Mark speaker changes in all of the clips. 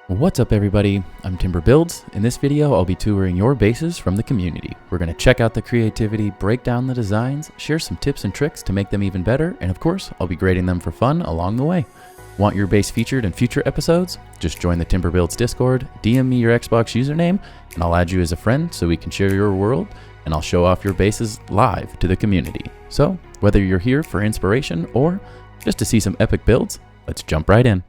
Speaker 1: What's up everybody, I'm TimberBuilds. In this video, I'll be touring your bases from the community. We're going to check out the creativity, break down the designs, share some tips and tricks to make them even better, and of course, I'll be grading them for fun along the way. Want your base featured in future episodes? Just join the TimberBuilds Discord, DM me your Xbox username, and I'll add you as a friend so we can share your world, and I'll show off your bases live to the community. So, whether you're here for inspiration or just to see some epic builds, let's jump right in.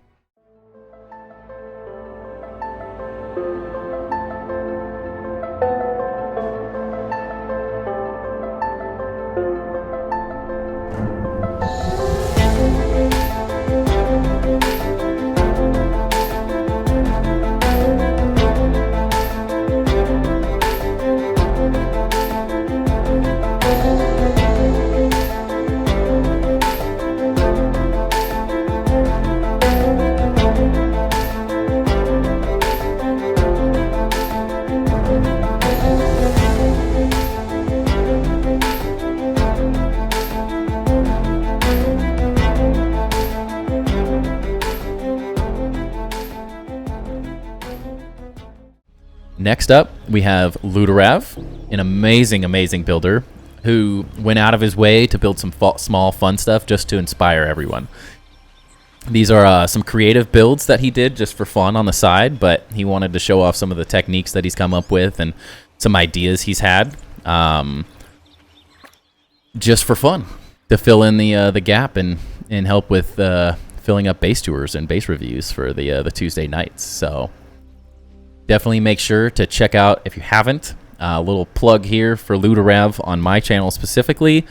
Speaker 1: Next up, we have Luderav, an amazing builder who went out of his way to build some small fun stuff just to inspire everyone. These are some creative builds that he did just for fun on the side, but he wanted to show off some of the techniques that he's come up with and some ideas he's had just for fun to fill in the gap and help with filling up base tours and base reviews for the Tuesday nights. So definitely make sure to check out, if you haven't, a little plug here for Luderav on my channel specifically.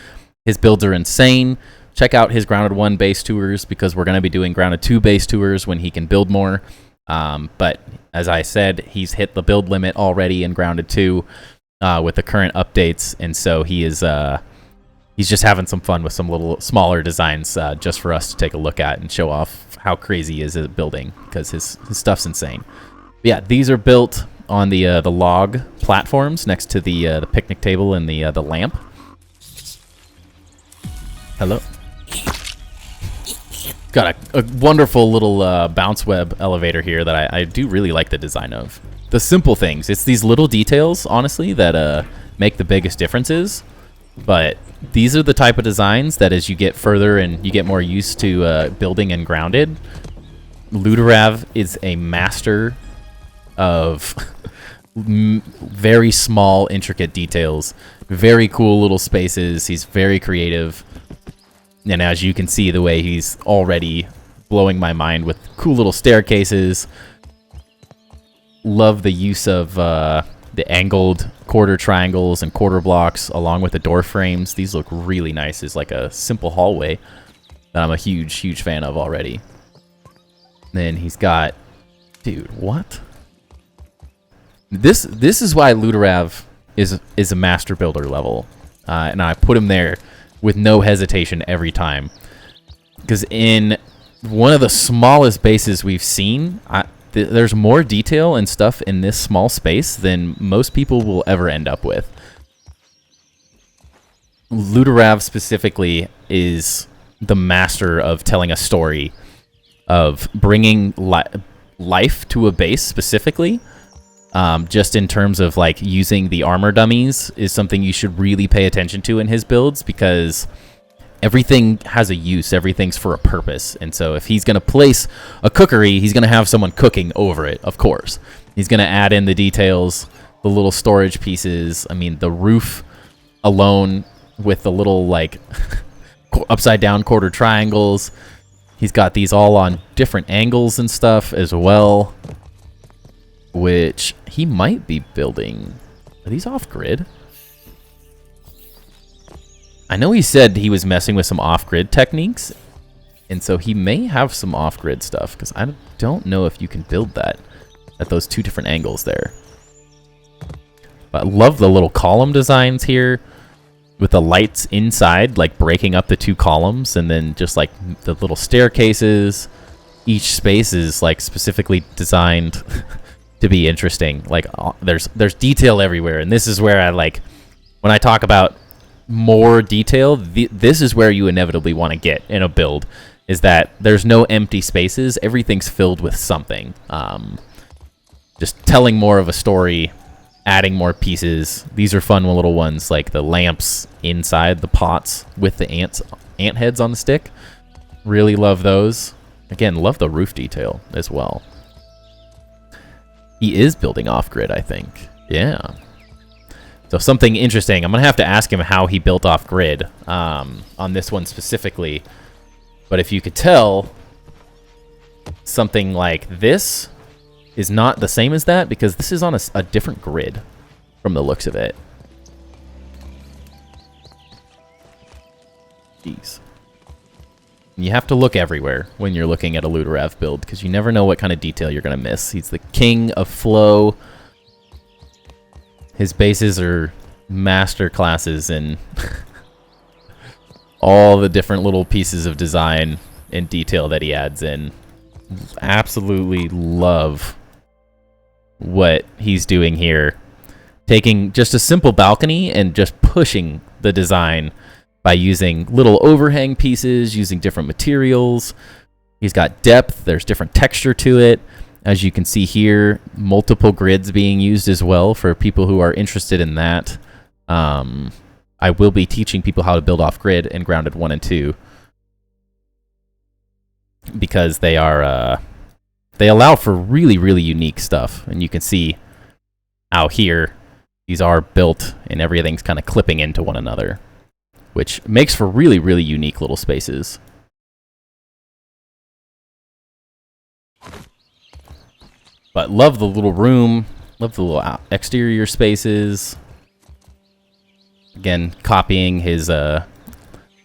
Speaker 1: His builds are insane. Check out his Grounded 1 base tours because we're going to be doing Grounded 2 base tours when he can build more. But as I said, he's hit the build limit already in Grounded 2 with the current updates. And so he is he's just having some fun with some little smaller designs just for us to take a look at and show off how crazy he is at building because his stuff's insane. Yeah, these are built on the log platforms next to the picnic table and the lamp. Hello. Got a wonderful little bounce web elevator here that I do really like the design of. The simple things. It's these little details, honestly, that make the biggest differences. But these are the type of designs that as you get further and you get more used to building and grounded, Luderav is a master of very small, intricate details, very cool little spaces. He's very creative. And as you can see, the way he's already blowing my mind with cool little staircases. Love the use of the angled quarter triangles and quarter blocks along with the door frames. These look really nice. It's like a simple hallway that I'm a huge fan of already. Then he's got, dude, what? This is why Luderav is a master builder level, and I put him there with no hesitation every time. Because in one of the smallest bases we've seen, there's more detail and stuff in this small space than most people will ever end up with. Luderav specifically is the master of telling a story, of bringing life to a base specifically. Just in terms of like using the armor dummies is something you should really pay attention to in his builds because everything has a use, everything's for a purpose. And so if he's going to place a cookery, he's going to have someone cooking over it, of course. He's going to add in the details, the little storage pieces. I mean, the roof alone with the little like upside down quarter triangles. He's got these all on different angles and stuff as well, which he might be building. Are these off-grid? I know he said he was messing with some off-grid techniques, and so he may have some off-grid stuff, because I don't know if you can build that at those two different angles there. But I love the little column designs here, with the lights inside, like breaking up the two columns, and then just like the little staircases. Each space is like specifically designed to be interesting. Like there's detail everywhere, and this is where I like when I talk about more detail. This is where you inevitably want to get in a build, is that there's no empty spaces. Everything's filled with something. just telling more of a story, adding more pieces. These are fun little ones, like the lamps inside the pots with the ant heads on the stick. Really love those. Again, love the roof detail as well. He is building off-grid, I think. Yeah. So something interesting. I'm going to have to ask him how he built off-grid on this one specifically. But if you could tell, something like this is not the same as that, because this is on a different grid from the looks of it. Jeez. You have to look everywhere when you're looking at a Ludorav build, because you never know what kind of detail you're going to miss. He's the king of flow. His bases are master classes in all the different little pieces of design and detail that he adds in. Absolutely love what he's doing here. Taking just a simple balcony and just pushing the design by using little overhang pieces, using different materials. He's got depth. There's different texture to it. As you can see here, multiple grids being used as well for people who are interested in that. I will be teaching people how to build off-grid in Grounded 1 and 2. Because they are, they allow for really, really unique stuff. And you can see how here these are built and everything's kind of clipping into one another, which makes for really, really unique little spaces. But love the little room, love the little exterior spaces. Again, copying his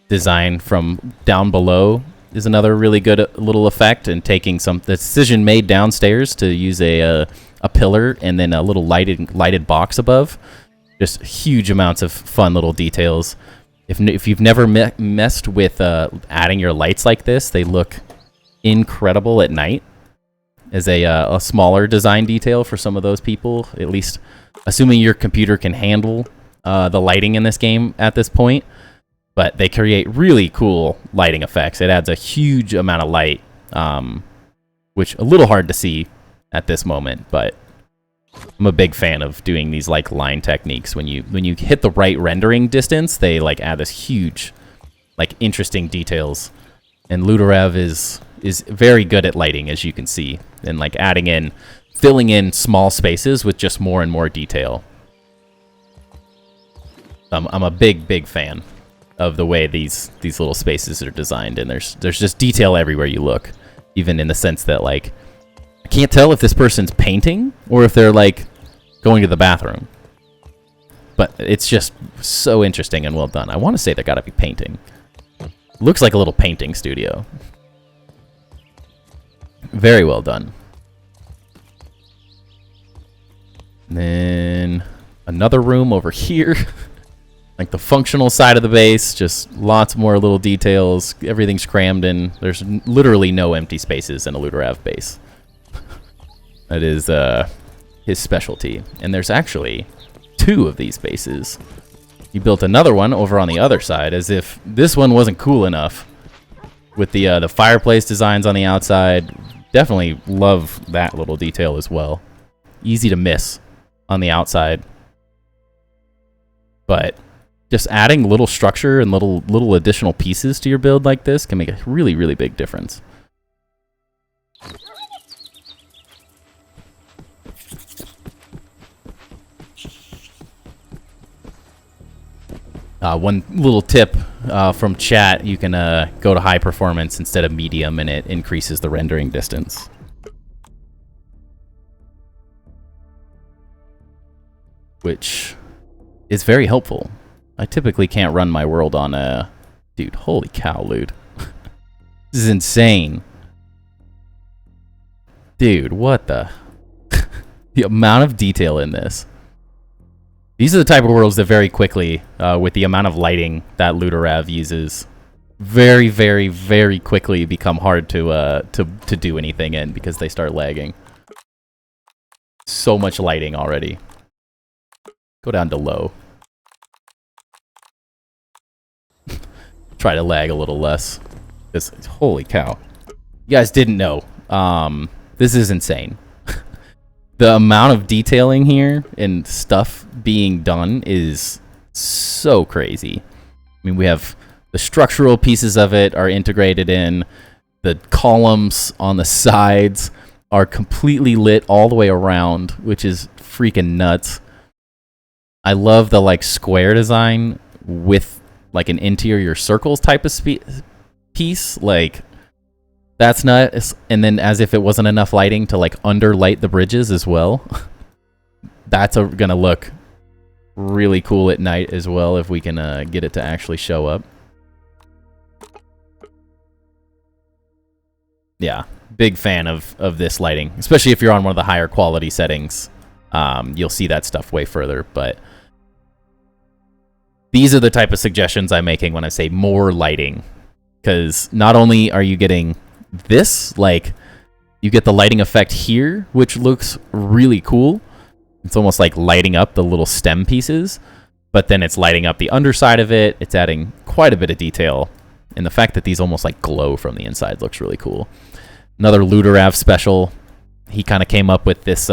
Speaker 1: design from down below is another really good little effect, and taking the decision made downstairs to use a pillar and then a little lighted box above. Just huge amounts of fun little details. If you've never messed with adding your lights like this, they look incredible at night as a smaller design detail for some of those people, at least assuming your computer can handle the lighting in this game at this point. But they create really cool lighting effects. It adds a huge amount of light, which a little hard to see at this moment, but I'm a big fan of doing these like line techniques. When you hit the right rendering distance, they like add this huge, like interesting details. And Ludorav is very good at lighting, as you can see, and like filling in small spaces with just more and more detail. I'm a big fan of the way these little spaces are designed, and there's just detail everywhere you look, even in the sense that like I can't tell if this person's painting or if they're like going to the bathroom. But it's just so interesting and well done. I want to say they gotta be painting. Looks like a little painting studio. Very well done. And then another room over here. Like the functional side of the base, just lots more little details. Everything's crammed in. There's literally no empty spaces in a Ludorav base. That is his specialty. And there's actually 2 of these bases. He built another one over on the other side, as if this one wasn't cool enough. With the fireplace designs on the outside. Definitely love that little detail as well. Easy to miss on the outside. But just adding little structure and little additional pieces to your build like this can make a really, really big difference. One little tip from chat, you can go to high performance instead of medium, and it increases the rendering distance. Which is very helpful. I typically can't run my world on a... Dude, holy cow, Lude. This is insane. Dude, what the... The amount of detail in this. These are the type of worlds that very quickly, with the amount of lighting that Ludorav uses, very, very, very quickly become hard to do anything in because they start lagging. So much lighting already. Go down to low. Try to lag a little less. Holy cow. You guys didn't know. This is insane. The amount of detailing here and stuff being done is so crazy. I mean, we have the structural pieces of it are integrated in. The columns on the sides are completely lit all the way around, which is freaking nuts. I love the like square design with like an interior circles type of piece. Like, that's nuts. And then as if it wasn't enough lighting to like underlight the bridges as well. That's gonna look really cool at night as well if we can get it to actually show up. Yeah, big fan of this lighting, especially if you're on one of the higher quality settings. You'll see that stuff way further, but these are the type of suggestions I'm making when I say more lighting, because not only are you getting this, like, you get the lighting effect here, which looks really cool. It's almost like lighting up the little stem pieces, but then it's lighting up the underside of it. It's adding quite a bit of detail, and the fact that these almost like glow from the inside looks really cool. Another Luderav special. He kind of came up with this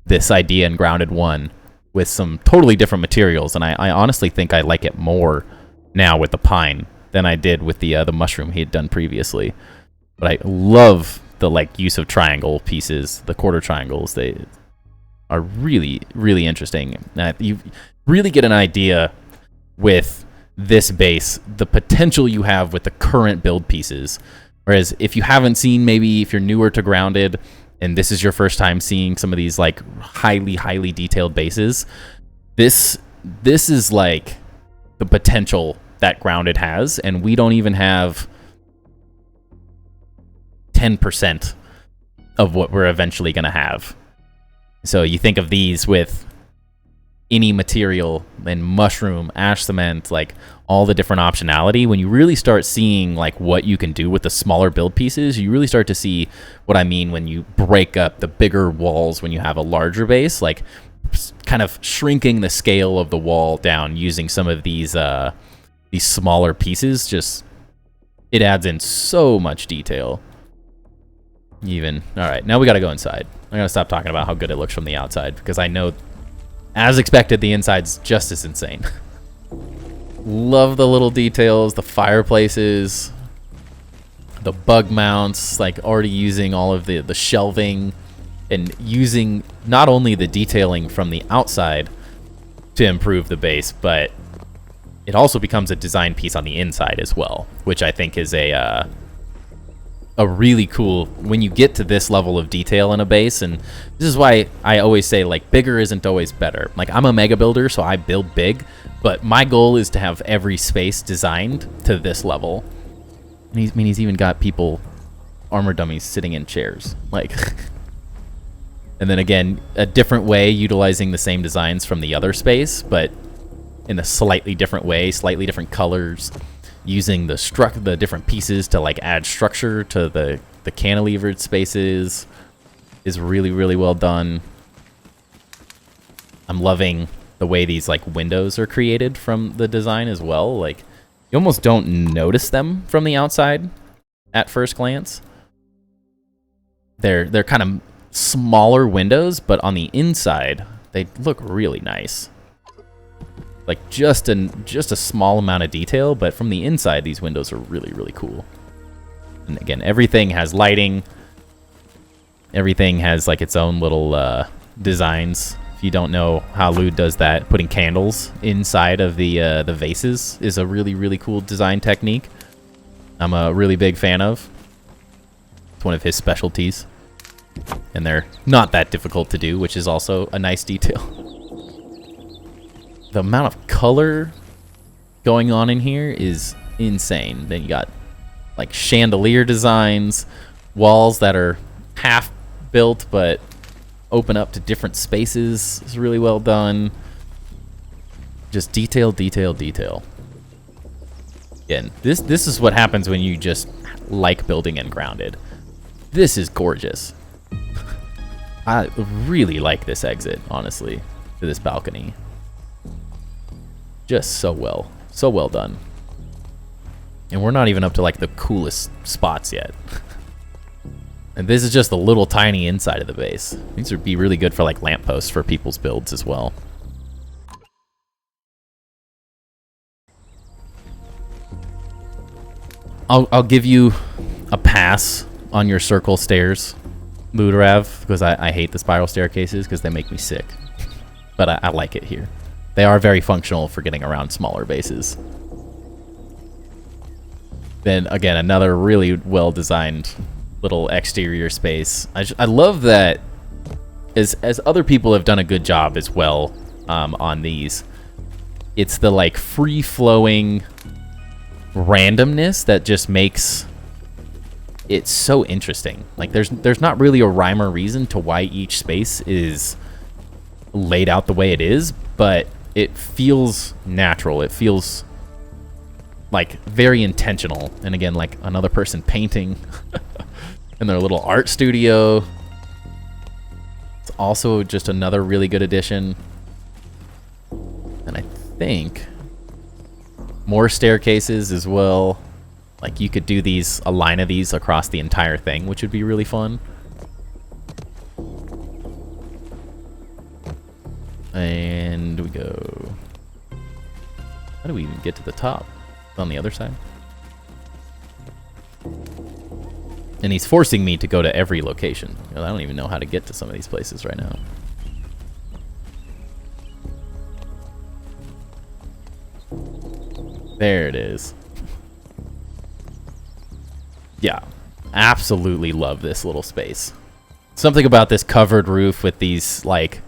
Speaker 1: this idea in Grounded 1 with some totally different materials, and I honestly think I like it more now with the pine than I did with the mushroom he had done previously. But I love the like use of triangle pieces, the quarter triangles. They are really, really interesting. You really get an idea with this base, the potential you have with the current build pieces. Whereas if you haven't seen, maybe if you're newer to Grounded and this is your first time seeing some of these like highly, highly detailed bases, this is like the potential that Grounded has, and we don't even have 10% of what we're eventually going to have. So you think of these with any material and mushroom, ash cement, like all the different optionality. When you really start seeing like what you can do with the smaller build pieces, you really start to see what I mean when you break up the bigger walls when you have a larger base, like kind of shrinking the scale of the wall down using some of these smaller pieces. Just, it adds in so much detail. All right, now we got to go inside. I'm going to stop talking about how good it looks from the outside, because I know, as expected, the inside's just as insane. Love the little details, the fireplaces, the bug mounts, like already using all of the shelving and using not only the detailing from the outside to improve the base, but it also becomes a design piece on the inside as well, which I think is a really cool when you get to this level of detail in a base. And this is why I always say like bigger isn't always better. Like, I'm a mega builder, so I build big, but my goal is to have every space designed to this level. And he's even got people, armor dummies, sitting in chairs, like. And then again, a different way, utilizing the same designs from the other space, but in a slightly different way, slightly different colors, using the different pieces to like add structure to the cantilevered spaces is really, really well done. I'm loving the way these like windows are created from the design as well. Like, you almost don't notice them from the outside at first glance. They're kind of smaller windows, but on the inside they look really nice. Like just a small amount of detail, but from the inside, these windows are really, really cool. And again, everything has lighting. Everything has like its own little designs. If you don't know how Lude does that, putting candles inside of the vases is a really, really cool design technique. I'm a really big fan of. It's one of his specialties, and they're not that difficult to do, which is also a nice detail. The amount of color going on in here is insane. Then you got like chandelier designs, walls that are half built but open up to different spaces. It's really well done. Just detail, detail, detail. Again, this is what happens when you just like building and Grounded. This is gorgeous. I really like this exit, honestly, to this balcony. Just so well done. And we're not even up to like the coolest spots yet. And this is just the little tiny inside of the base. These would be really good for like lampposts for people's builds as well. I'll give you a pass on your circle stairs, Luderav, because I hate the spiral staircases because they make me sick. But I like it here. They are very functional for getting around smaller bases. Then again, another really well-designed little exterior space. I love that as other people have done a good job as well on these. It's the like free-flowing randomness that just makes it so interesting. Like there's not really a rhyme or reason to why each space is laid out the way it is, but it feels natural. It feels like very intentional. And again, like another person painting in their little art studio. It's also just another really good addition. And I think more staircases as well. Like you could do a line of these across the entire thing, which would be really fun. And we go. How do we even get to the top? On the other side. And he's forcing me to go to every location. I don't even know how to get to some of these places right now. There it is. Yeah, absolutely love this little space. Something about this covered roof with these like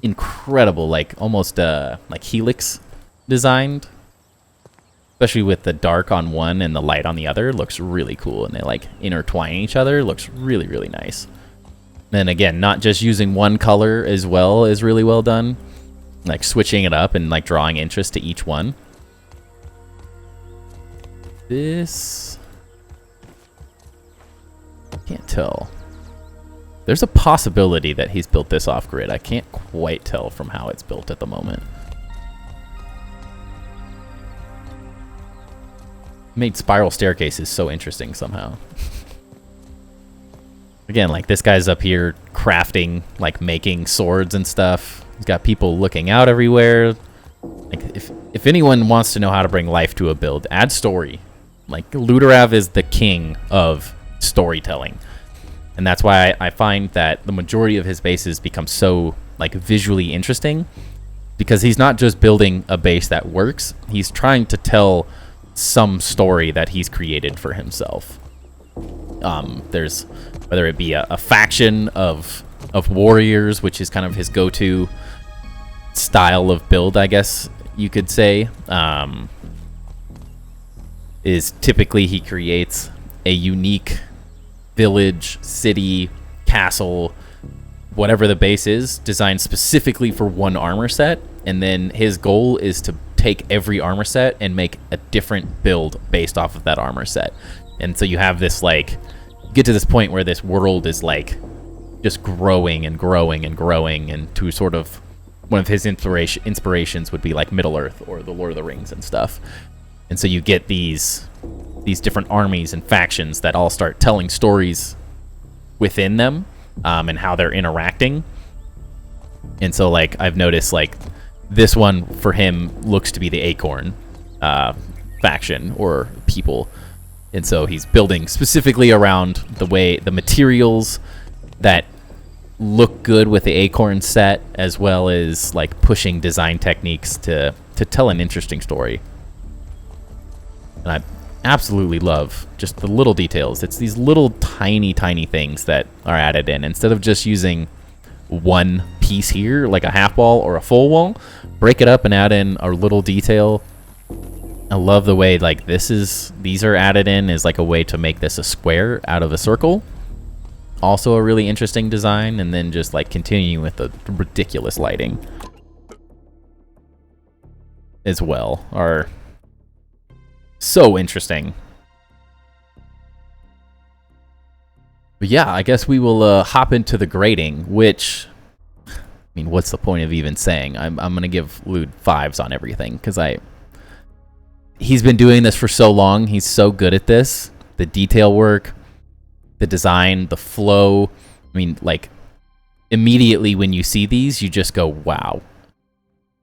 Speaker 1: incredible, like almost like helix designed, especially with the dark on one and the light on the other, looks really cool. And they like intertwine each other, looks really, really nice. And again, not just using one color as well is really well done, like switching it up and like drawing interest to each one. This, I can't tell. There's a possibility that he's built this off grid. I can't quite tell from how it's built at the moment. Made spiral staircases so interesting somehow. Again, like this guy's up here crafting, like making swords and stuff. He's got people looking out everywhere. Like if anyone wants to know how to bring life to a build, add story. Like Luderav is the king of storytelling. And that's why I find that the majority of his bases become so like visually interesting, because he's not just building a base that works. He's trying to tell some story that he's created for himself. There's, whether it be a faction of warriors, which is kind of his go-to style of build, I guess you could say, is typically he creates a unique village, city, castle, whatever the base is, designed specifically for one armor set, and then his goal is to take every armor set and make a different build based off of that armor set. And so you have this, like, you get to this point where this world is like just growing and growing and growing, and to sort of one of his inspirations would be like Middle-earth or the Lord of the Rings and stuff. And so you get these different armies and factions that all start telling stories within them, and how they're interacting. And so, like, I've noticed, like, this one for him looks to be the Acorn faction or people. And so he's building specifically around the materials that look good with the Acorn set, as well as like pushing design techniques to tell an interesting story. And I absolutely love just the little details. It's these little tiny things that are added in. Instead of just using one piece here, like a half wall or a full wall, break it up and add in a little detail. I love the way like these are added in as like a way to make this a square out of a circle. Also a really interesting design. And then just like continuing with the ridiculous lighting as well are so interesting. But yeah, I guess we will hop into the grading, which, I mean, what's the point of even saying? I'm going to give Lude 5s on everything, because he's been doing this for so long. He's so good at this. The detail work, the design, the flow. I mean, like, immediately when you see these, you just go, wow.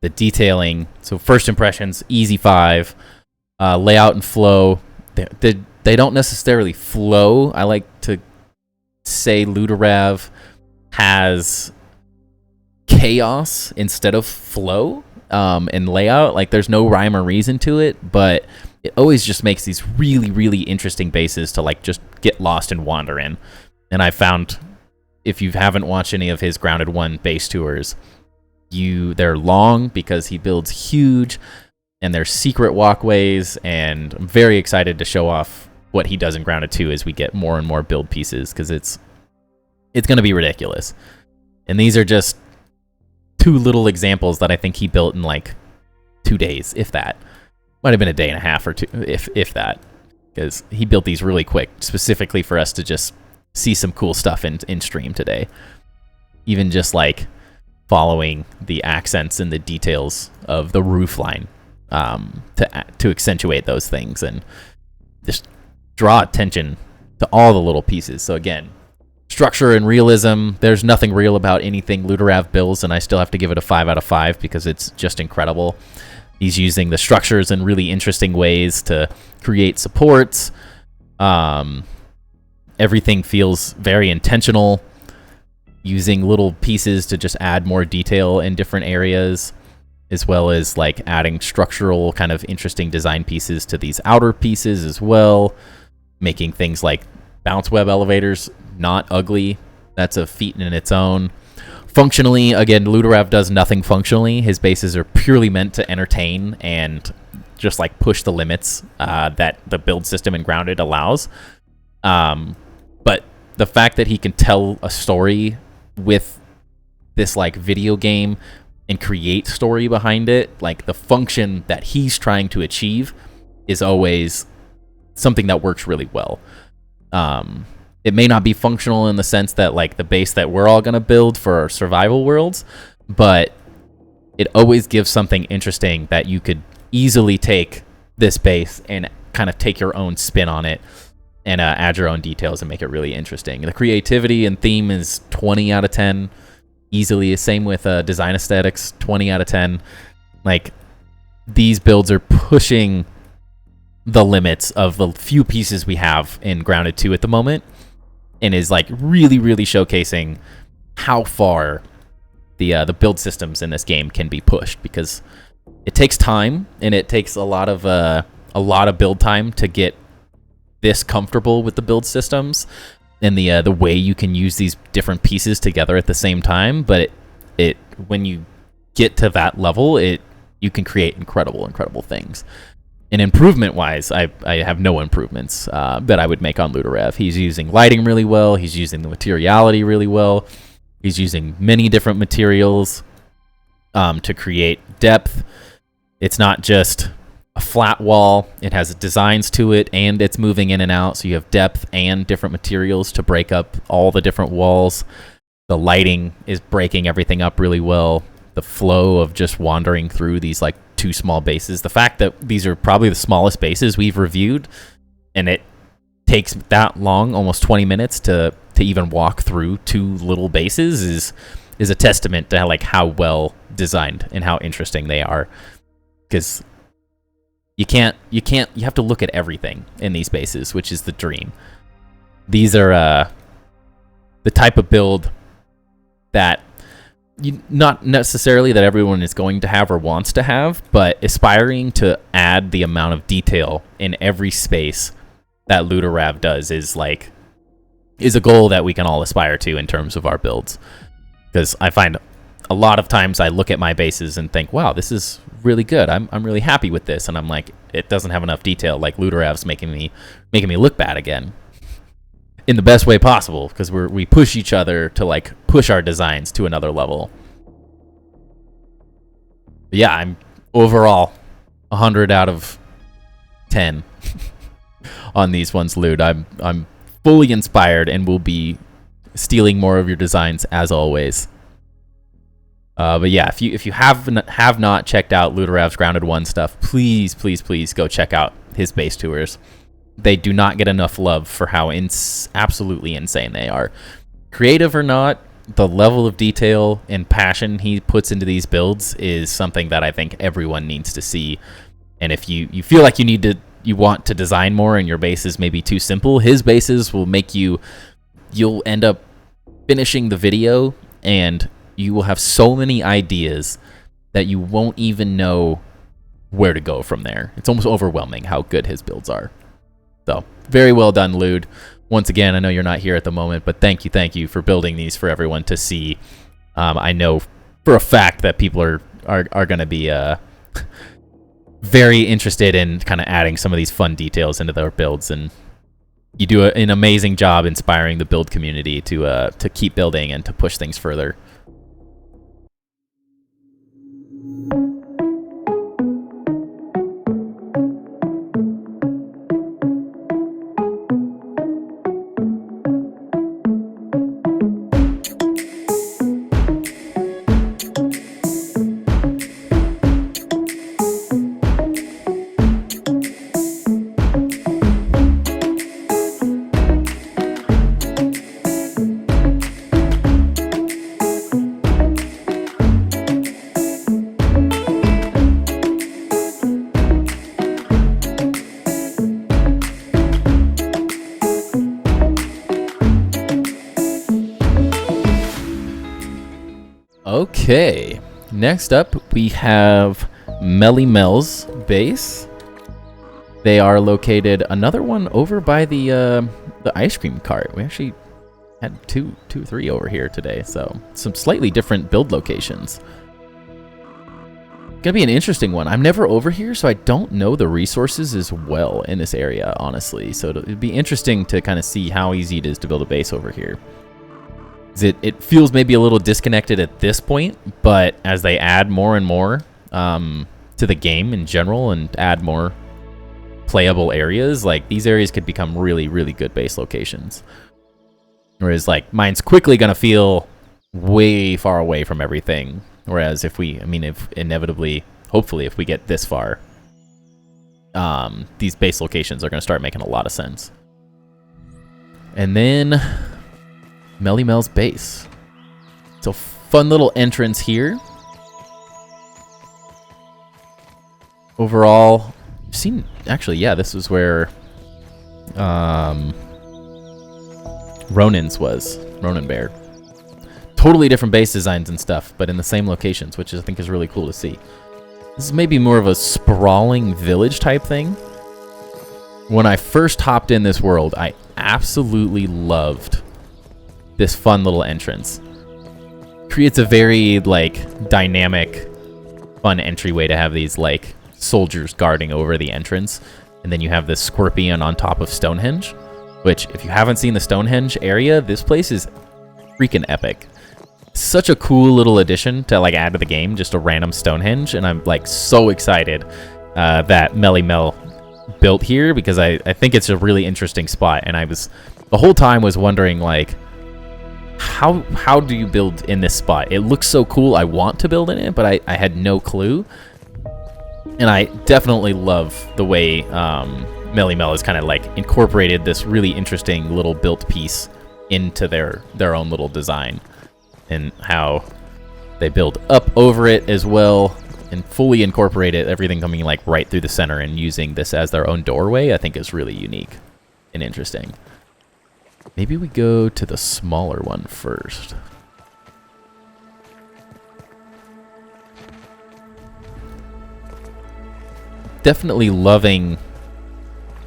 Speaker 1: The detailing. So first impressions, easy 5. Layout and flow. They don't necessarily flow. I like to say Luderav has chaos instead of flow in layout. Like, there's no rhyme or reason to it, but it always just makes these really, really interesting bases to like just get lost and wander in. And I found, if you haven't watched any of his Grounded 1 base tours, they're long because he builds huge, and there's secret walkways, and I'm very excited to show off what he does in Grounded 2 as we get more and more build pieces, because it's going to be ridiculous. And these are just 2 little examples that I think he built in like 2 days, if that. Might have been a day and a half or 2, if that, because he built these really quick, specifically for us to just see some cool stuff in stream today. Even just like following the accents and the details of the roof line to accentuate those things and just draw attention to all the little pieces. So again, structure and realism, there's nothing real about anything Luderav builds, and I still have to give it a 5 out of 5 because it's just incredible. He's using the structures in really interesting ways to create supports. Everything feels very intentional, using little pieces to just add more detail in different areas, as well as like adding structural kind of interesting design pieces to these outer pieces as well, making things like bounce web elevators not ugly. That's a feat in its own. Functionally, again, Luderav does nothing functionally. His bases are purely meant to entertain and just like push the limits that the build system in Grounded allows. But the fact that he can tell a story with this like video game and create story behind it, like the function that he's trying to achieve is always something that works really well. It may not be functional in the sense that like the base that we're all going to build for our survival worlds, but it always gives something interesting that you could easily take this base and kind of take your own spin on it and add your own details and make it really interesting. The creativity and theme is 20 out of 10. Easily. Same with design aesthetics, 20 out of 10. Like, these builds are pushing the limits of the few pieces we have in Grounded 2 at the moment, and is like really, really showcasing how far the build systems in this game can be pushed, because it takes time and it takes a lot of build time to get this comfortable with the build systems and the way you can use these different pieces together at the same time. But it when you get to that level, you can create incredible things. And improvement-wise, I have no improvements that I would make on Luderav. He's using lighting really well. He's using the materiality really well. He's using many different materials to create depth. It's not just a flat wall. It has designs to it, and it's moving in and out, so you have depth and different materials to break up all the different walls. The lighting is breaking everything up really well. The flow of just wandering through these like 2 small bases. The fact that these are probably the smallest bases we've reviewed, and it takes that long, almost 20 minutes to even walk through 2 little bases is a testament to how well designed and how interesting they are. Because you have to look at everything in these bases, which is the dream. These are the type of build that not necessarily that everyone is going to have or wants to have, but aspiring to add the amount of detail in every space that Luderav does is a goal that we can all aspire to in terms of our builds. Because I find a lot of times I look at my bases and think, wow, this is really good. I'm really happy with this, and I'm like, it doesn't have enough detail. Like, Luderav's making me look bad again, in the best way possible, because we push each other to push our designs to another level. But yeah, I'm overall 100 out of 10 on these ones, Lud. I'm fully inspired and will be stealing more of your designs as always. But yeah, if you have not checked out Luderav's Grounded 1 stuff, please go check out his base tours. they do not get enough love for how absolutely insane they are. Creative or not, the level of detail and passion he puts into these builds is something that I think everyone needs to see. And if you feel like you want to design more and your base is maybe too simple, his bases will make you'll end up finishing the video and you will have so many ideas that you won't even know where to go from there. It's almost overwhelming how good his builds are. So, very well done, Lude. Once again, I know you're not here at the moment, but thank you for building these for everyone to see. I know for a fact that people are going to be very interested in kind of adding some of these fun details into their builds, and you do an amazing job inspiring the build community to keep building and to push things further. Okay, next up we have MellyMel's base. They are located another one over by the ice cream cart. We actually had two, three over here today, so some slightly different build locations. Gonna be an interesting one. I'm never over here, so I don't know the resources as well in this area, honestly. So it'd be interesting to kind of see how easy it is to build a base over here. It feels maybe a little disconnected at this point, but as they add more and more to the game in general and add more playable areas, like these areas could become really, really good base locations. Whereas like mine's quickly gonna feel way far away from everything. Whereas if inevitably, hopefully if we get this far, these base locations are gonna start making a lot of sense. And then MellyMel's base. It's a fun little entrance here. Overall, I've seen, actually, yeah, this was where Ronin's was. Ronin Bear. Totally different base designs and stuff, but in the same locations, which I think is really cool to see. This is maybe more of a sprawling village type thing. When I first hopped in this world, I absolutely loved this fun little entrance. Creates a very like dynamic, fun entryway to have these like soldiers guarding over the entrance, and then you have this scorpion on top of Stonehenge, which if you haven't seen the Stonehenge area, this place is freaking epic. Such a cool little addition to like add to the game, just a random Stonehenge, and I'm like so excited that MellyMel built here because I think it's a really interesting spot, and the whole time was wondering like, how do you build in this spot? It looks so cool. I want to build in it, but I had no clue. And I definitely love the way MellyMel has kind of like incorporated this really interesting little built piece into their own little design, and how they build up over it as well and fully incorporate it, everything coming like right through the center and using this as their own doorway, I think is really unique and interesting. Maybe we go to the smaller one first. Definitely loving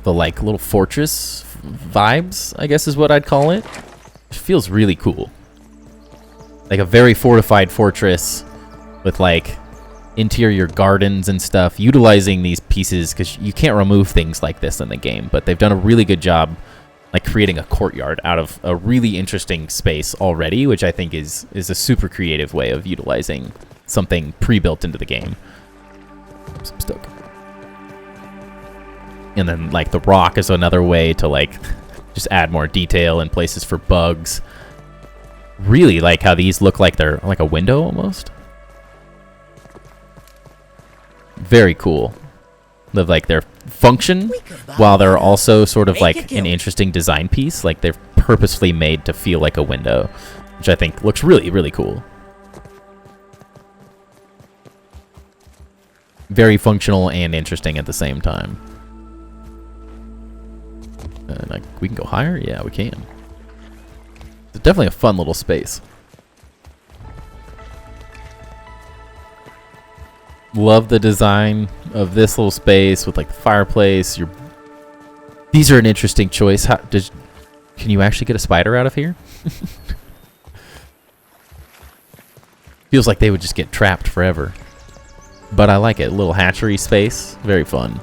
Speaker 1: the like little fortress vibes, I guess is what I'd call it. It feels really cool. Like a very fortified fortress with like interior gardens and stuff, utilizing these pieces because you can't remove things like this in the game, but they've done a really good job like creating a courtyard out of a really interesting space already, which I think is a super creative way of utilizing something pre-built into the game. Oops, I'm stuck. And then like the rock is another way to like just add more detail and places for bugs. Really like how these look like they're like a window almost. Very cool. Like they're function while they're also sort of like an interesting design piece. Like they're purposefully made to feel like a window, which I think looks really, really cool. Very functional and interesting at the same time. And we can go higher? Yeah, we can. It's definitely a fun little space. Love the design of this little space with like the fireplace. These are an interesting choice. Can you actually get a spider out of here? Feels like they would just get trapped forever. But I like it. A little hatchery space. Very fun.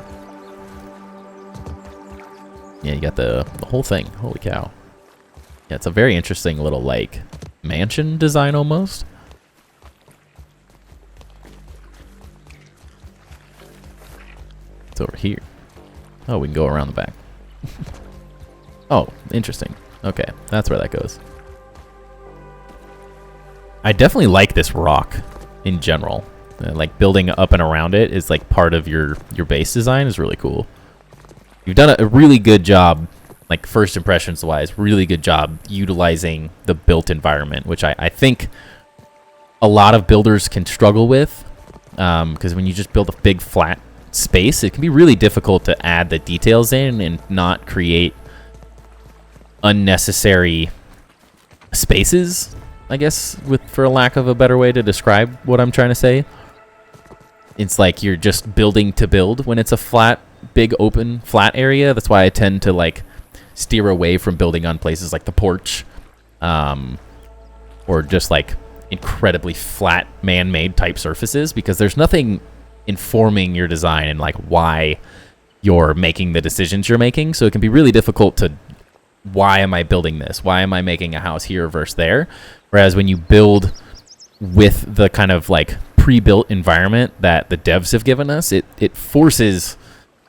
Speaker 1: Yeah, you got the whole thing. Holy cow. Yeah, it's a very interesting little like mansion design almost. It's over here. Oh, we can go around the back. Oh, interesting. Okay, that's where that goes. I definitely like this rock in general. Like building up and around it is like part of your base design is really cool. You've done a really good job, like first impressions wise, really good job utilizing the built environment, which I think a lot of builders can struggle with, because when you just build a big flat space, it can be really difficult to add the details in and not create unnecessary spaces, I guess, for a lack of a better way to describe what I'm trying to say. It's like you're just building to build when it's a flat, big, open, flat area. That's why I tend to like steer away from building on places like the porch, or just like incredibly flat, man-made type surfaces, because there's nothing informing your design and like why you're making the decisions you're making. So it can be really difficult to, why am I building this? Why am I making a house here versus there? Whereas when you build with the kind of like pre-built environment that the devs have given us, it forces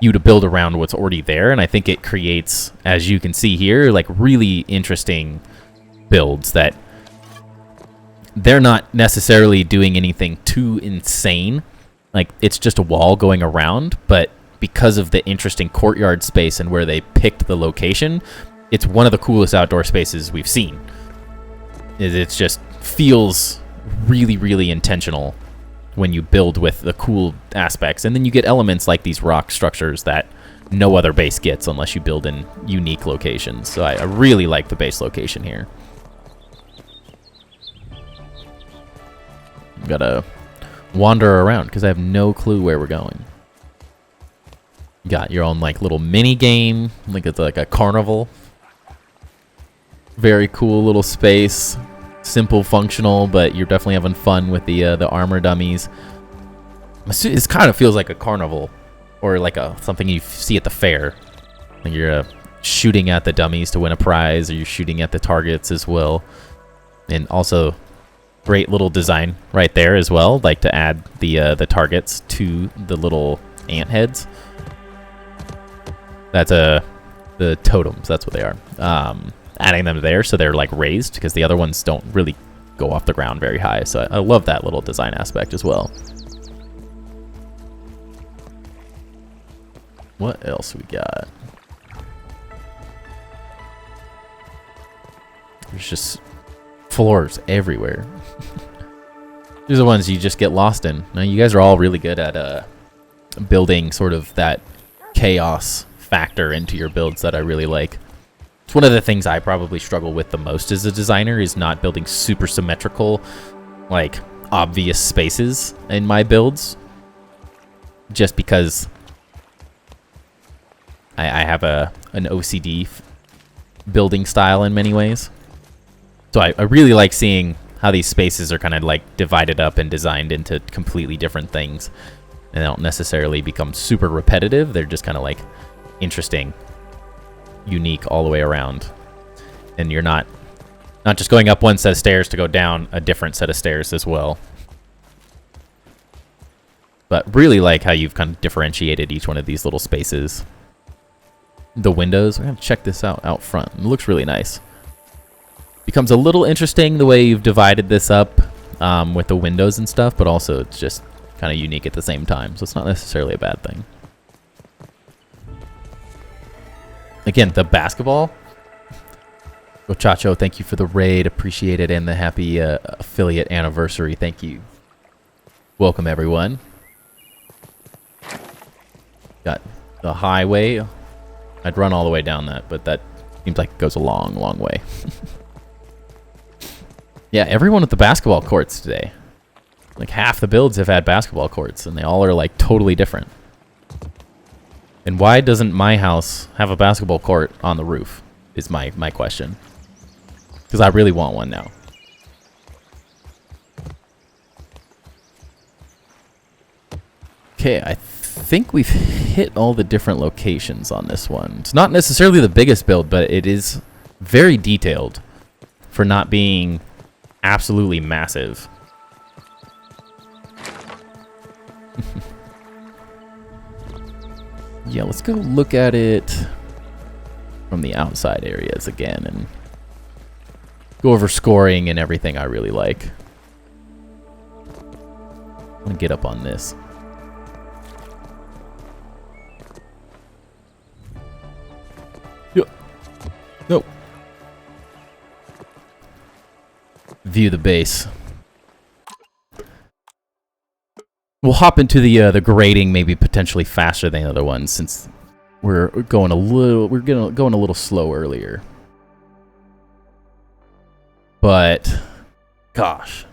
Speaker 1: you to build around what's already there. And I think it creates, as you can see here, like really interesting builds that they're not necessarily doing anything too insane. Like it's just a wall going around, but because of the interesting courtyard space and where they picked the location, it's one of the coolest outdoor spaces we've seen. It just feels really, really intentional when you build with the cool aspects. And then you get elements like these rock structures that no other base gets unless you build in unique locations. So I really like the base location here. Gotta wander around because I have no clue where we're going. You got your own like little mini game, like it's like a carnival. Very cool little space. Simple, functional, but you're definitely having fun with the armor dummies. It kind of feels like a carnival, or like something you see at the fair. Like you're shooting at the dummies to win a prize, or you're shooting at the targets as well. And also, great little design right there as well, like to add the targets to the little ant heads. That's the totems. That's what they are. Adding them there so they're like raised, because the other ones don't really go off the ground very high. So I love that little design aspect as well. What else we got? There's just floors everywhere. These are the ones you just get lost in. Now you guys are all really good at building sort of that chaos factor into your builds that I really like. It's one of the things I probably struggle with the most as a designer, is not building super symmetrical, like obvious spaces in my builds. Just because I have an OCD building style in many ways. So I really like seeing how these spaces are kind of like divided up and designed into completely different things. And they don't necessarily become super repetitive. They're just kind of like interesting, unique all the way around, and you're not just going up one set of stairs to go down a different set of stairs as well. But really like how you've kind of differentiated each one of these little spaces. The windows, we're gonna check this out front. It looks really nice. Becomes a little interesting the way you've divided this up with the windows and stuff, but also it's just kind of unique at the same time, so it's not necessarily a bad thing. again, the basketball. Chacho, thank you for the raid. Appreciate it. And the happy affiliate anniversary. Thank you. Welcome, everyone. Got the highway. I'd run all the way down that, but that seems like it goes a long, long way. Yeah, everyone at the basketball courts today. Like half the builds have had basketball courts, and they all are like totally different. And why doesn't my house have a basketball court on the roof is my question. Because I really want one now. Okay, I think we've hit all the different locations on this one. It's not necessarily the biggest build, but it is very detailed for not being absolutely massive. Yeah, let's go look at it from the outside areas again and go over scoring and everything I really like. I'm gonna get up on this. Nope. View the base. We'll hop into the grading maybe potentially faster than the other ones since we're going a little slow earlier. But gosh.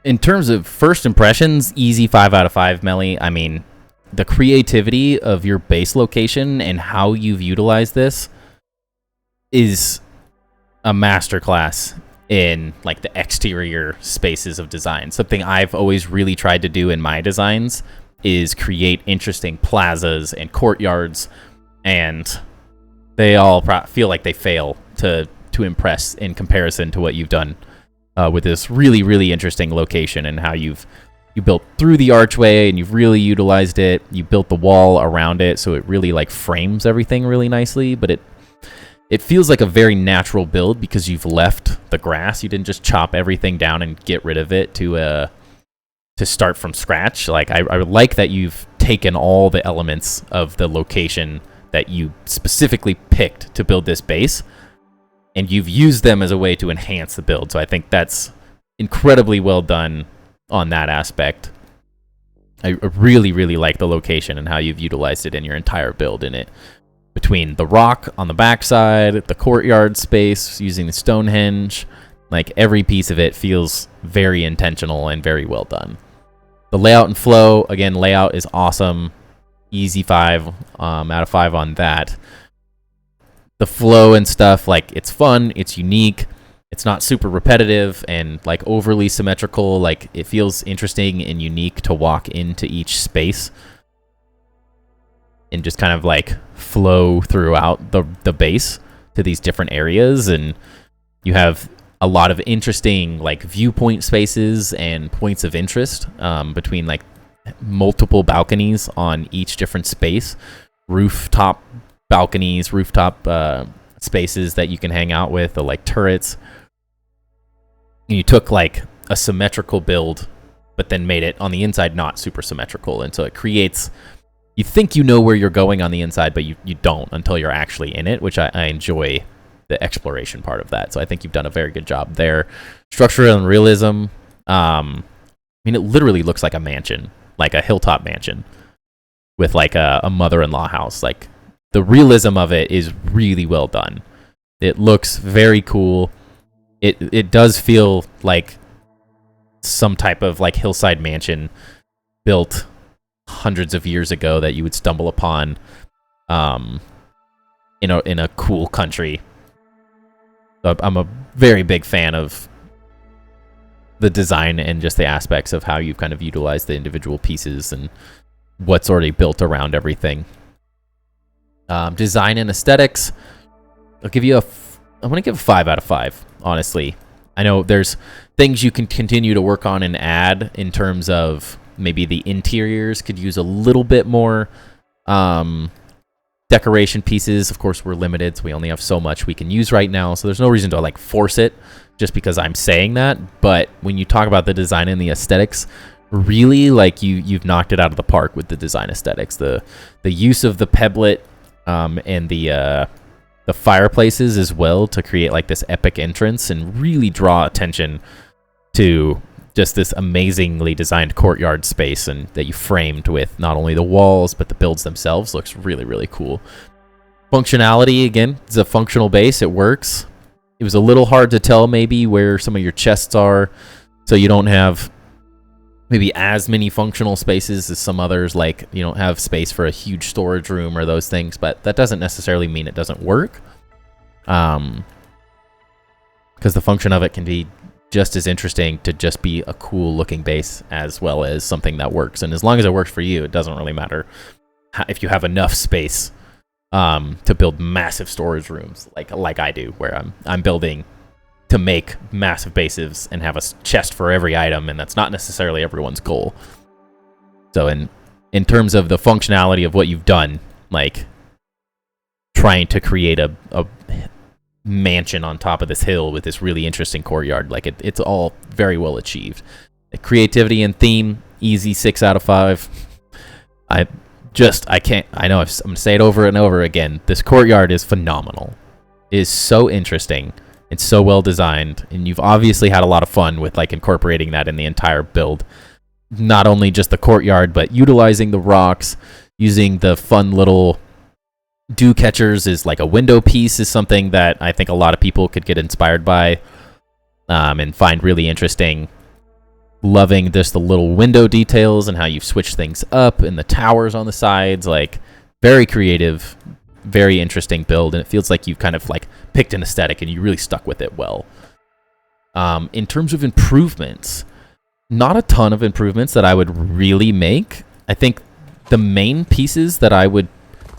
Speaker 1: In terms of first impressions, easy 5 out of 5, Melly. I mean, the creativity of your base location and how you've utilized this is a masterclass in like the exterior spaces of design. Something I've always really tried to do in my designs is create interesting plazas and courtyards, and they all feel like they fail to impress in comparison to what you've done with this really, really interesting location and how you built through the archway and you've really utilized it. You built the wall around it, so it really like frames everything really nicely, but it feels like a very natural build because you've left the grass. You didn't just chop everything down and get rid of it to start from scratch. Like I like that you've taken all the elements of the location that you specifically picked to build this base, and you've used them as a way to enhance the build. So I think that's incredibly well done on that aspect. I really, really like the location and how you've utilized it in your entire build in it. Between the rock on the backside, the courtyard space, using the Stonehenge, like every piece of it feels very intentional and very well done. The layout and flow, again, layout is awesome. Easy 5 out of 5 on that. The flow and stuff, like it's fun, it's unique, it's not super repetitive and like overly symmetrical. Like it feels interesting and unique to walk into each space and just kind of like flow throughout the base to these different areas. And you have a lot of interesting like viewpoint spaces and points of interest between like multiple balconies on each different space, rooftop balconies, rooftop spaces that you can hang out with, the like turrets. And you took like a symmetrical build, but then made it on the inside not super symmetrical, and so it creates. You think you know where you're going on the inside, but you don't until you're actually in it, which I enjoy the exploration part of that. So I think you've done a very good job there. Structural and realism. I mean, it literally looks like a mansion, like a hilltop mansion with like a mother-in-law house. Like the realism of it is really well done. It looks very cool. It does feel like some type of like hillside mansion built hundreds of years ago that you would stumble upon in a cool country. I'm a very big fan of the design and just the aspects of how you've kind of utilized the individual pieces and what's already built around everything. Design and aesthetics, I'm going to give a 5 out of 5, honestly. I know there's things you can continue to work on and add in terms of maybe the interiors could use a little bit more decoration pieces. Of course, we're limited, so we only have so much we can use right now. So there's no reason to like force it just because I'm saying that. But when you talk about the design and the aesthetics, really like you've knocked it out of the park with the design aesthetics. The use of the pebblet and the fireplaces as well to create like this epic entrance and really draw attention to just this amazingly designed courtyard space, and that you framed with not only the walls but the builds themselves. Looks really, really cool. Functionality, again, it's a functional base. It works. It was a little hard to tell maybe where some of your chests are, so you don't have maybe as many functional spaces as some others, like you don't have space for a huge storage room or those things, but that doesn't necessarily mean it doesn't work, because the function of it can be just as interesting to just be a cool looking base as well as something that works. And as long as it works for you, it doesn't really matter if you have enough space to build massive storage rooms like I do, where I'm building to make massive bases and have a chest for every item, and that's not necessarily everyone's goal. So in terms of the functionality of what you've done, like trying to create a mansion on top of this hill with this really interesting courtyard, like it's all very well achieved. The creativity and theme, easy 6 out of 5. I can't, I know I'm gonna say it over and over again, this courtyard is phenomenal. It is so interesting. It's so well designed, and you've obviously had a lot of fun with like incorporating that in the entire build. Not only just the courtyard, but utilizing the rocks, using the fun little dew catchers is like a window piece is something that I think a lot of people could get inspired by and find really interesting. Loving just the little window details and how you've switched things up, and the towers on the sides. Like, very creative, very interesting build, and it feels like you've kind of like picked an aesthetic and you really stuck with it well. In terms of improvements, not a ton of improvements that I would really make. I think the main pieces that I would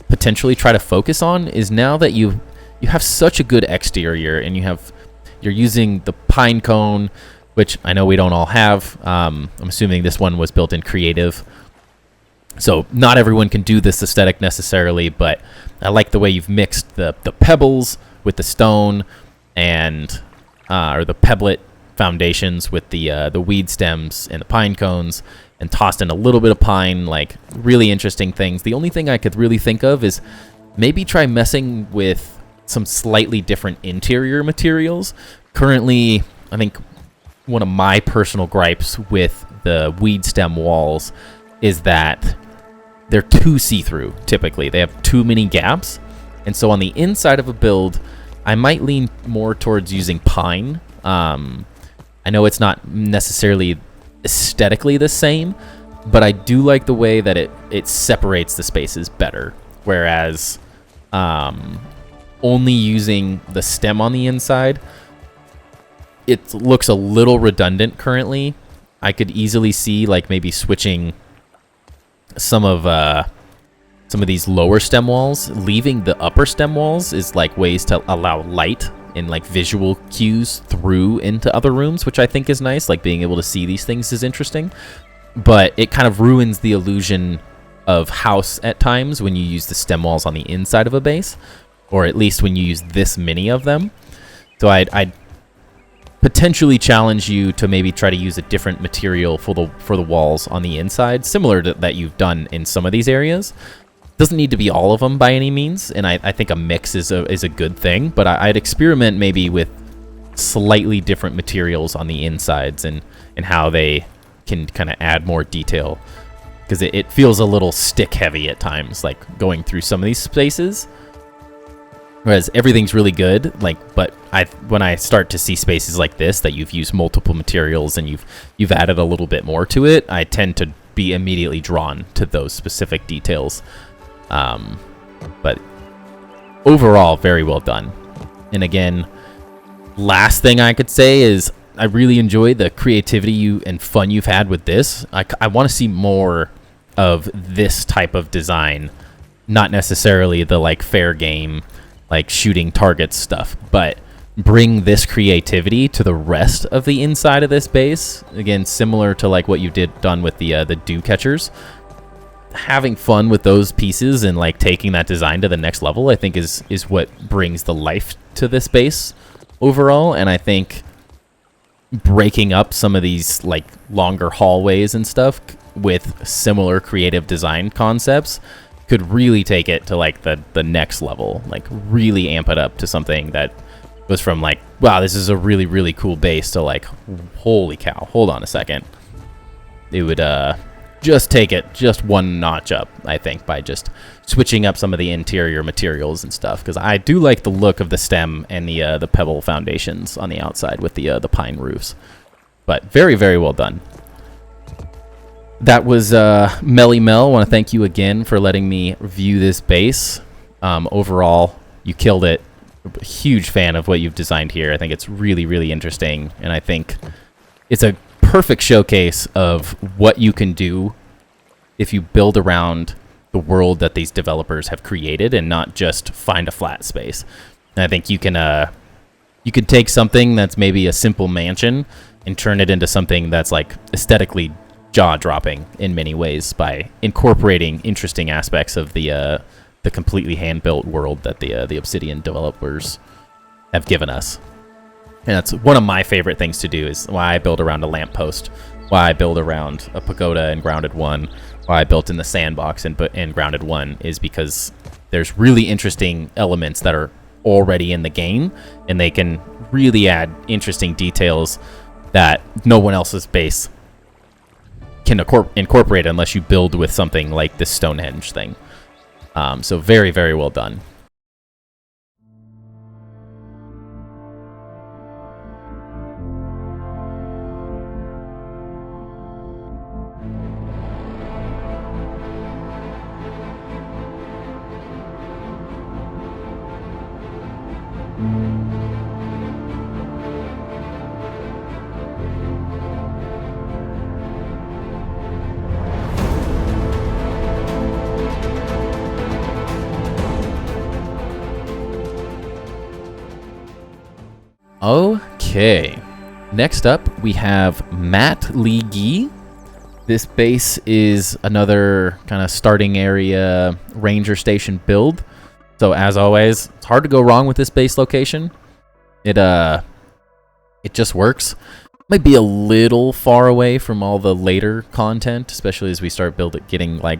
Speaker 1: potentially try to focus on is, now that you have such a good exterior and you're using the pine cone, which I know we don't all have. I'm assuming this one was built in creative, so not everyone can do this aesthetic necessarily, but I like the way you've mixed the pebbles with the stone, and or the pebblet foundations with the weed stems and the pine cones, and tossed in a little bit of pine. Like, really interesting things. The only thing I could really think of is maybe try messing with some slightly different interior materials. Currently, I think one of my personal gripes with the weed stem walls is that they're too see-through. Typically, they have too many gaps, and so on the inside of a build, I might lean more towards using pine. I know it's not necessarily aesthetically the same, but I do like the way that it separates the spaces better, whereas only using the stem on the inside, it looks a little redundant currently. I could easily see like maybe switching some of these lower stem walls, leaving the upper stem walls is like ways to allow light and like visual cues through into other rooms, which I think is nice. Like, being able to see these things is interesting, but it kind of ruins the illusion of house at times when you use the stem walls on the inside of a base, or at least when you use this many of them. So I'd potentially challenge you to maybe try to use a different material for the walls on the inside, similar to that you've done in some of these areas. Doesn't need to be all of them by any means, and I think a mix is a good thing, but I'd experiment maybe with slightly different materials on the insides and how they can kind of add more detail, because it feels a little stick heavy at times, like going through some of these spaces. Whereas everything's really good, like, but when I start to see spaces like this that you've used multiple materials and you've added a little bit more to it, I tend to be immediately drawn to those specific details. But overall, very well done. And again, last thing I could say is I really enjoy the creativity and fun you've had with this. I want to see more of this type of design, not necessarily the like fair game, like shooting targets stuff, but bring this creativity to the rest of the inside of this base. Again, similar to like what you done with the dew catchers. Having fun with those pieces and like taking that design to the next level, I think is what brings the life to this base overall. And I think breaking up some of these like longer hallways and stuff with similar creative design concepts could really take it to like the next level, like really amp it up to something that was from like, wow, this is a really, really cool base, to like, holy cow, hold on a second. It would just take it just one notch up, I think, by just switching up some of the interior materials and stuff, because I do like the look of the stem and the pebble foundations on the outside with the pine roofs. But very, very well done. That was MellyMel. I want to thank you again for letting me review this base. Overall, you killed it. A huge fan of what you've designed here. I think it's really, really interesting, and I think it's a perfect showcase of what you can do if you build around the world that these developers have created and not just find a flat space. And I think you can take something that's maybe a simple mansion and turn it into something that's like aesthetically jaw-dropping in many ways by incorporating interesting aspects of the completely hand-built world that the Obsidian developers have given us. And that's one of my favorite things to do, is why I build around a lamppost, why I build around a pagoda in Grounded 1, why I built in the sandbox in Grounded 1, is because there's really interesting elements that are already in the game, and they can really add interesting details that no one else's base can incorporate unless you build with something like this Stonehenge thing. So very, very well done. Okay, next up we have Mattleegee. This base is another kind of starting area ranger station build. So as always, it's hard to go wrong with this base location. It just works. Might be a little far away from all the later content, especially as we start getting like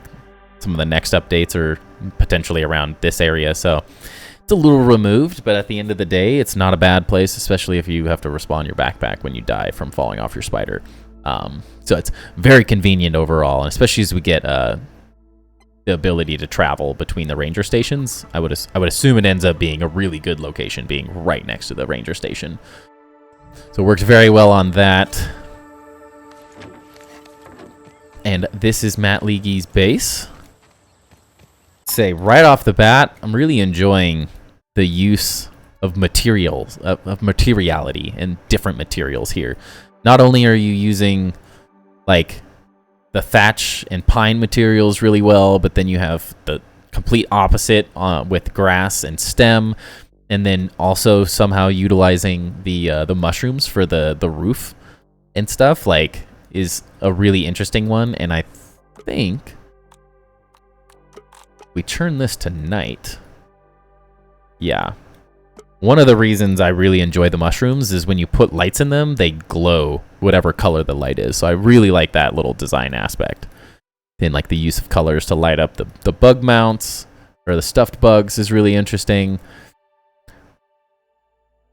Speaker 1: some of the next updates or potentially around this area. So it's a little removed, but at the end of the day, it's not a bad place, especially if you have to respawn your backpack when you die from falling off your spider. So it's very convenient overall, and especially as we get the ability to travel between the ranger stations, I would assume it ends up being a really good location, being right next to the ranger station. So it works very well on that. And this is Mattleegee's base. Say right off the bat, I'm really enjoying the use of materials, of materiality and different materials here. Not only are you using like the thatch and pine materials really well, but then you have the complete opposite with grass and stem, and then also somehow utilizing the mushrooms for the roof and stuff, like, is a really interesting one. And I think we turn this to night. Yeah. One of the reasons I really enjoy the mushrooms is when you put lights in them, they glow whatever color the light is. So I really like that little design aspect. And like the use of colors to light up the bug mounts or the stuffed bugs is really interesting.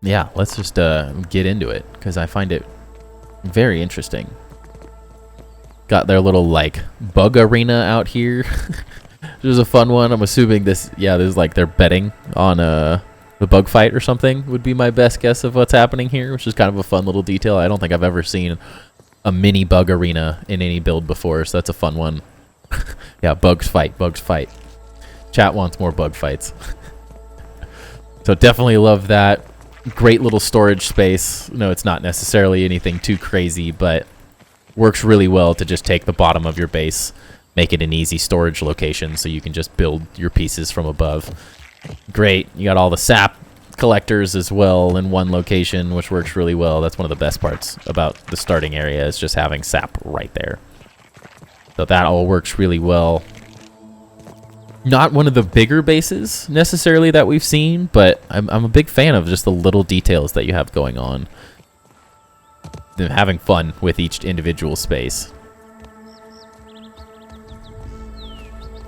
Speaker 1: Yeah, let's just get into it because I find it very interesting. Got their little like bug arena out here. Which is a fun one. I'm assuming this is like they're betting on the bug fight or something would be my best guess of what's happening here, which is kind of a fun little detail. I don't think I've ever seen a mini bug arena in any build before, so that's a fun one. Yeah, bugs fight. Chat wants more bug fights. So definitely love that. Great little storage space. No, it's not necessarily anything too crazy, but works really well to just take the bottom of your base, make it an easy storage location so you can just build your pieces from above. Great. You got all the sap collectors as well in one location, which works really well. That's one of the best parts about the starting area, is just having sap right there. So that all works really well. Not one of the bigger bases necessarily that we've seen, but I'm a big fan of just the little details that you have going on. And having fun with each individual space.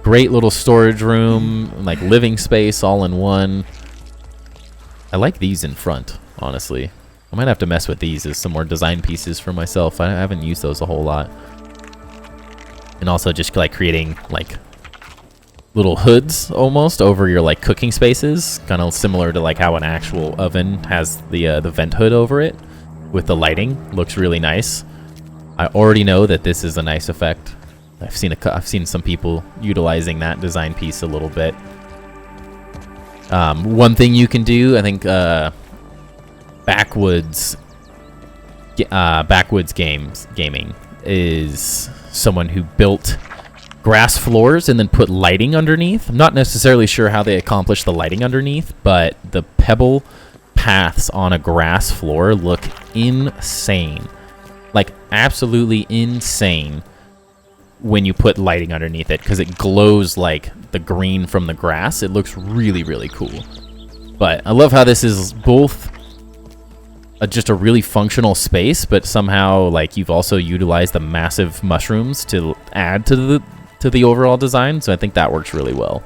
Speaker 1: great little storage room, like living space all in one. I like these in front, honestly. I might have to mess with these as some more design pieces for myself. I haven't used those a whole lot. And also just like creating like little hoods almost over your like cooking spaces, kind of similar to like how an actual oven has the vent hood over it with the lighting. Looks really nice. I already know that this is a nice effect. I've seen some people utilizing that design piece a little bit. One thing you can do, I think, Backwoods Gaming is someone who built grass floors and then put lighting underneath. I'm not necessarily sure how they accomplished the lighting underneath, but the pebble paths on a grass floor look insane. Like, absolutely insane when you put lighting underneath it, because it glows like the green from the grass. It looks really, really cool. But I love how this is both just a really functional space, but somehow like you've also utilized the massive mushrooms to add to the overall design. So I think that works really well.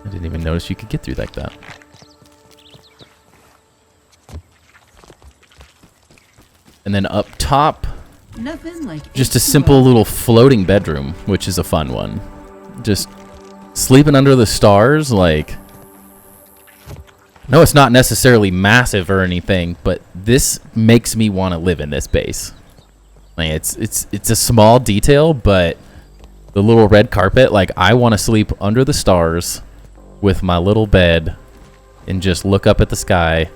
Speaker 1: I didn't even notice you could get through like that. And then up top,
Speaker 2: nothing like
Speaker 1: just a simple little floating bedroom, which is a fun one. Just sleeping under the stars, like, no, it's not necessarily massive or anything, but this makes me want to live in this base. Like, it's a small detail, but the little red carpet, like, I want to sleep under the stars with my little bed and just look up at the sky.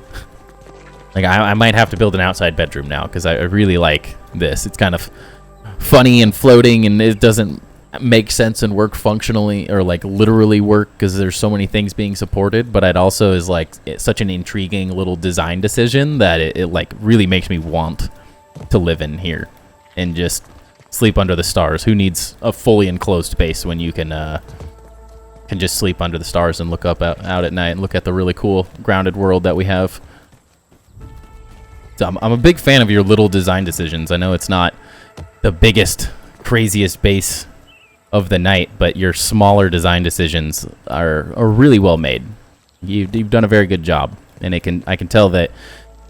Speaker 1: Like, I might have to build an outside bedroom now, because I really like this. It's kind of funny and floating, and it doesn't make sense and work functionally or like literally work because there's so many things being supported, but it also is like such an intriguing little design decision that it like really makes me want to live in here and just sleep under the stars. Who needs a fully enclosed base when you can just sleep under the stars and look up out at night and look at the really cool grounded world that we have. So I'm a big fan of your little design decisions. I know it's not the biggest, craziest base of the night, but your smaller design decisions are really well made. You've done a very good job, and I can tell that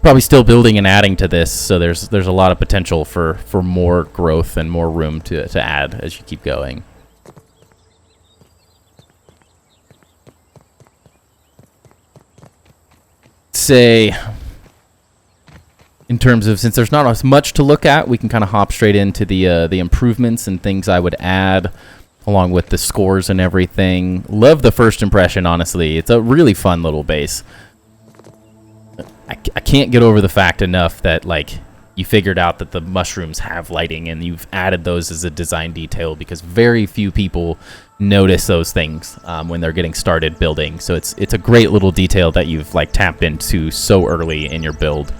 Speaker 1: probably still building and adding to this. So there's a lot of potential for more growth and more room to add as you keep going. Say, in terms of, since there's not as much to look at, we can kind of hop straight into the improvements and things I would add, along with the scores and everything. Love the first impression, honestly. It's a really fun little base. I can't get over the fact enough that, like, you figured out that the mushrooms have lighting and you've added those as a design detail, because very few people notice those things when they're getting started building. So it's a great little detail that you've like tapped into so early in your build.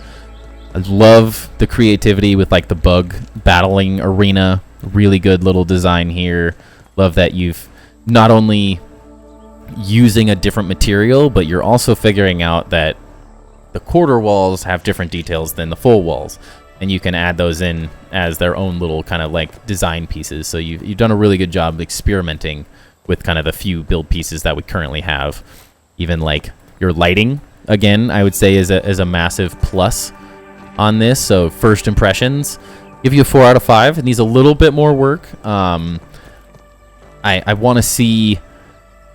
Speaker 1: I love the creativity with like the bug battling arena. Really good little design here. Love that you've not only using a different material, but you're also figuring out that the quarter walls have different details than the full walls, and you can add those in as their own little kind of like design pieces. So you've done a really good job experimenting with kind of the few build pieces that we currently have. Even like your lighting, again, I would say is a massive plus on this. So first impressions, give you a 4 out of 5. It needs a little bit more work. I want to see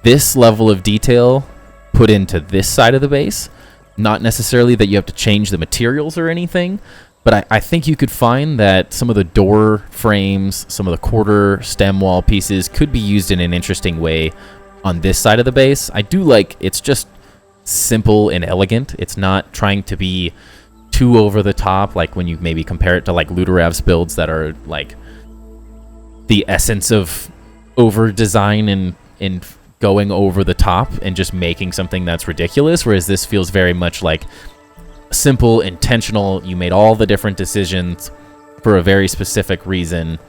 Speaker 1: this level of detail put into this side of the base. Not necessarily that you have to change the materials or anything, but I think you could find that some of the door frames, some of the quarter stem wall pieces could be used in an interesting way on this side of the base. I do like it's just simple and elegant. It's not trying to be too over the top, like when you maybe compare it to like Ludarev's builds that are like the essence of over design and going over the top and just making something that's ridiculous, whereas this feels very much like simple, intentional. You made all the different decisions for a very specific reason,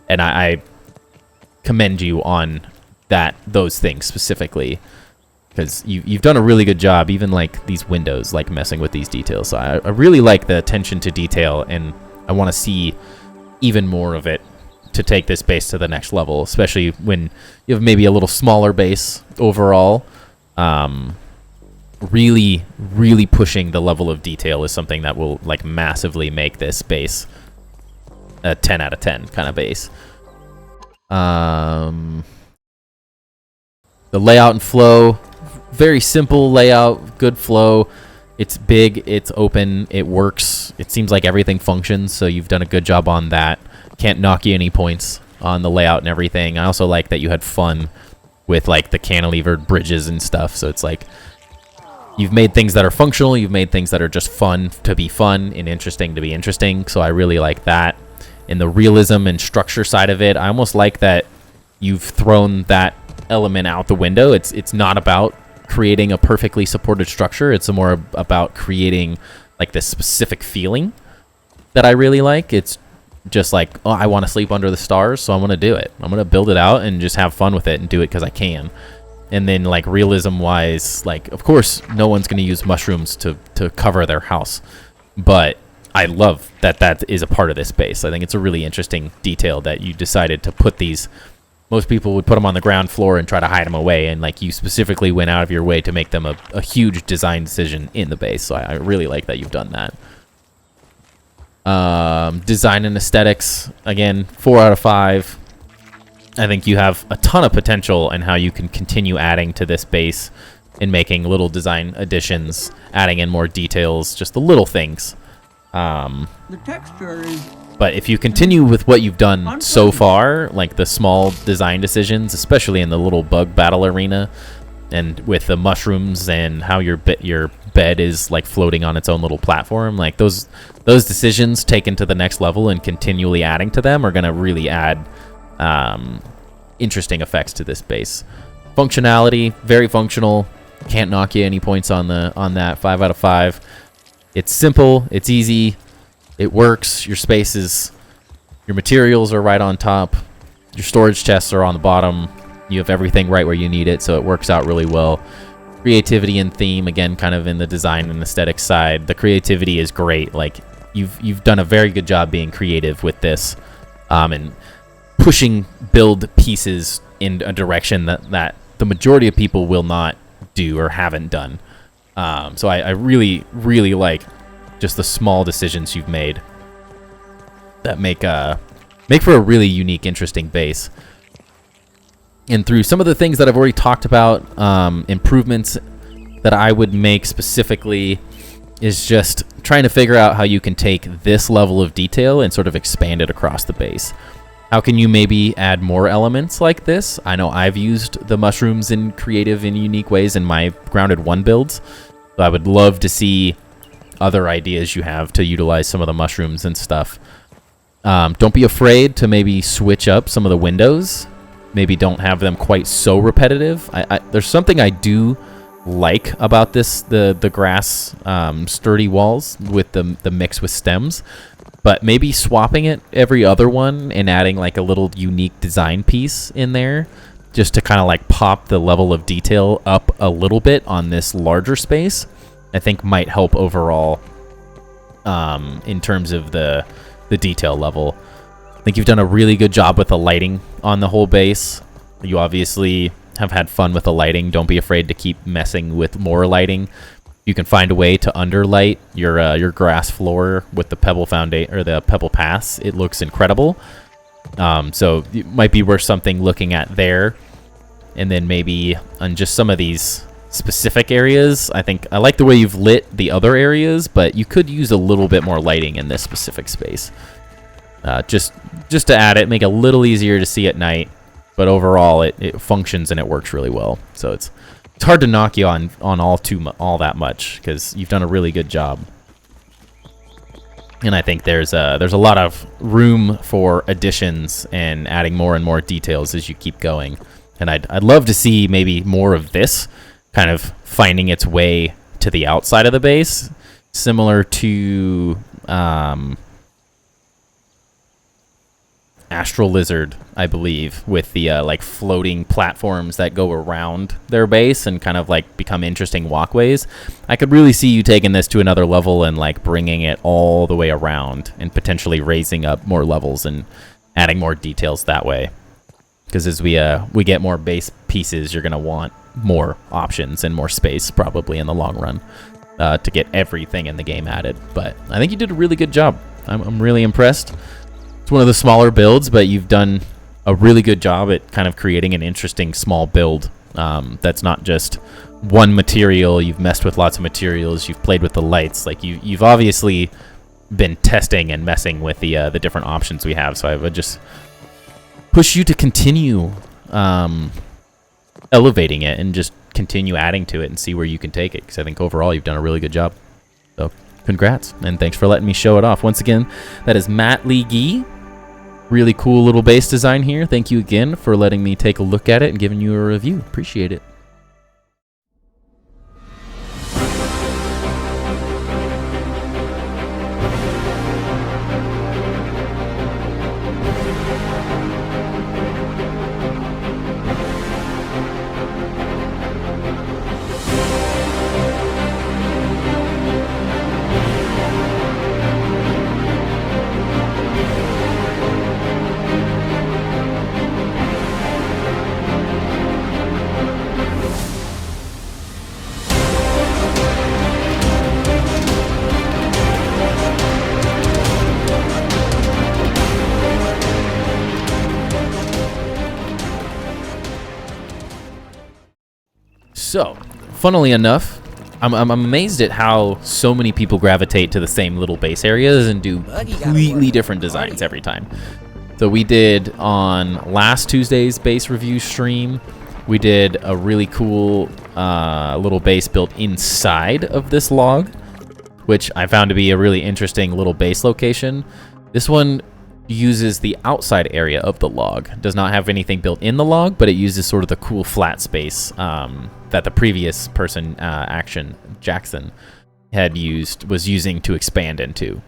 Speaker 1: and I commend you on those things specifically, because you've done a really good job. Even like these windows, like messing with these details. So I really like the attention to detail, and I want to see even more of it to take this base to the next level, especially when you have maybe a little smaller base overall. Really pushing the level of detail is something that will like massively make this base a 10 out of 10 kind of base. The layout and flow, very simple layout, good flow. It's big, it's open, it works. It seems like everything functions, so you've done a good job on that. Can't knock you any points on the layout and everything. I also like that you had fun with like the cantilevered bridges and stuff, so it's like you've made things that are functional, you've made things that are just fun to be fun and interesting to be interesting, so I really like that. In the realism and structure side of it, I almost like that you've thrown that element out the window. It's not about creating a perfectly supported structure. It's more about creating like this specific feeling that I really like. It's just like, oh, I want to sleep under the stars, so I'm going to do it. I'm going to build it out and just have fun with it and do it because I can. And then like realism wise, like of course no one's going to use mushrooms to cover their house, but I love that that is a part of this base. I think it's a really interesting detail that you decided to put these. Most people would put them on the ground floor and try to hide them away, and like you specifically went out of your way to make them a huge design decision in the base. So I really like that you've done that. Design and aesthetics, again, 4 out of 5. I think you have a ton of potential in how you can continue adding to this base and making little design additions, adding in more details, just the little things.
Speaker 2: The texture is...
Speaker 1: But if you continue with what you've done so far, like the small design decisions, especially in the little bug battle arena, and with the mushrooms and how your bed is like floating on its own little platform, like those decisions taken to the next level and continually adding to them are going to really add interesting effects to this base. Functionality, very functional. Can't knock you any points on that. 5 out of 5. It's simple. It's easy. It works. Your spaces, your materials are right on top. Your storage chests are on the bottom. You have everything right where you need it, so it works out really well. Creativity and theme, again, kind of in the design and aesthetic side. The creativity is great. Like you've done a very good job being creative with this, and pushing build pieces in a direction that the majority of people will not do or haven't done. So I really like just the small decisions you've made that make for a really unique, interesting base. And through some of the things that I've already talked about, improvements that I would make specifically is just trying to figure out how you can take this level of detail and sort of expand it across the base. How can you maybe add more elements like this? I know I've used the mushrooms in creative and unique ways in my Grounded 1 builds, so I would love to see other ideas you have to utilize some of the mushrooms and stuff. Don't be afraid to maybe switch up some of the windows. Maybe don't have them quite so repetitive. There's something I do like about this, the grass sturdy walls with the mix with stems, but maybe swapping it every other one and adding like a little unique design piece in there just to kind of like pop the level of detail up a little bit on this larger space, I think might help overall in terms of the detail level. I think you've done a really good job with the lighting on the whole base. You obviously have had fun with the lighting. Don't be afraid to keep messing with more lighting. You can find a way to underlight your grass floor with the pebble foundation or the pebble paths. It looks incredible. So it might be worth something looking at there. And then maybe on just some of these specific areas, I think I like the way you've lit the other areas, but you could use a little bit more lighting in this specific space. Just to add it, make it a little easier to see at night, but overall it functions and it works really well. So it's hard to knock you on all that much because you've done a really good job. And I think there's a lot of room for additions and adding more and more details as you keep going. And I'd love to see maybe more of this kind of finding its way to the outside of the base, similar to Astral Lizard, I believe, with the like floating platforms that go around their base and kind of like become interesting walkways. I could really see you taking this to another level and like bringing it all the way around and potentially raising up more levels and adding more details that way. Because as we get more base pieces, you're going to want more options and more space probably in the long run to get everything in the game added. But I think you did a really good job. I'm really impressed. It's one of the smaller builds, but you've done a really good job at kind of creating an interesting small build that's not just one material. You've messed with lots of materials. You've played with the lights. Like you've obviously been testing and messing with the different options we have. So I would just push you to continue elevating it and just continue adding to it and see where you can take it, because I think overall you've done a really good job. So congrats, and thanks for letting me show it off. Once again, that is Mattleegee. Really cool little base design here. Thank you again for letting me take a look at it and giving you a review. Appreciate it. So, funnily enough, I'm amazed at how so many people gravitate to the same little base areas and do completely different designs every time. So we did on last Tuesday's base review stream, we did a really cool little base built inside of this log, which I found to be a really interesting little base location. This one uses the outside area of the log. Does not have anything built in the log, but it uses sort of the cool flat space that the previous person, Action Jackson, was using to expand into.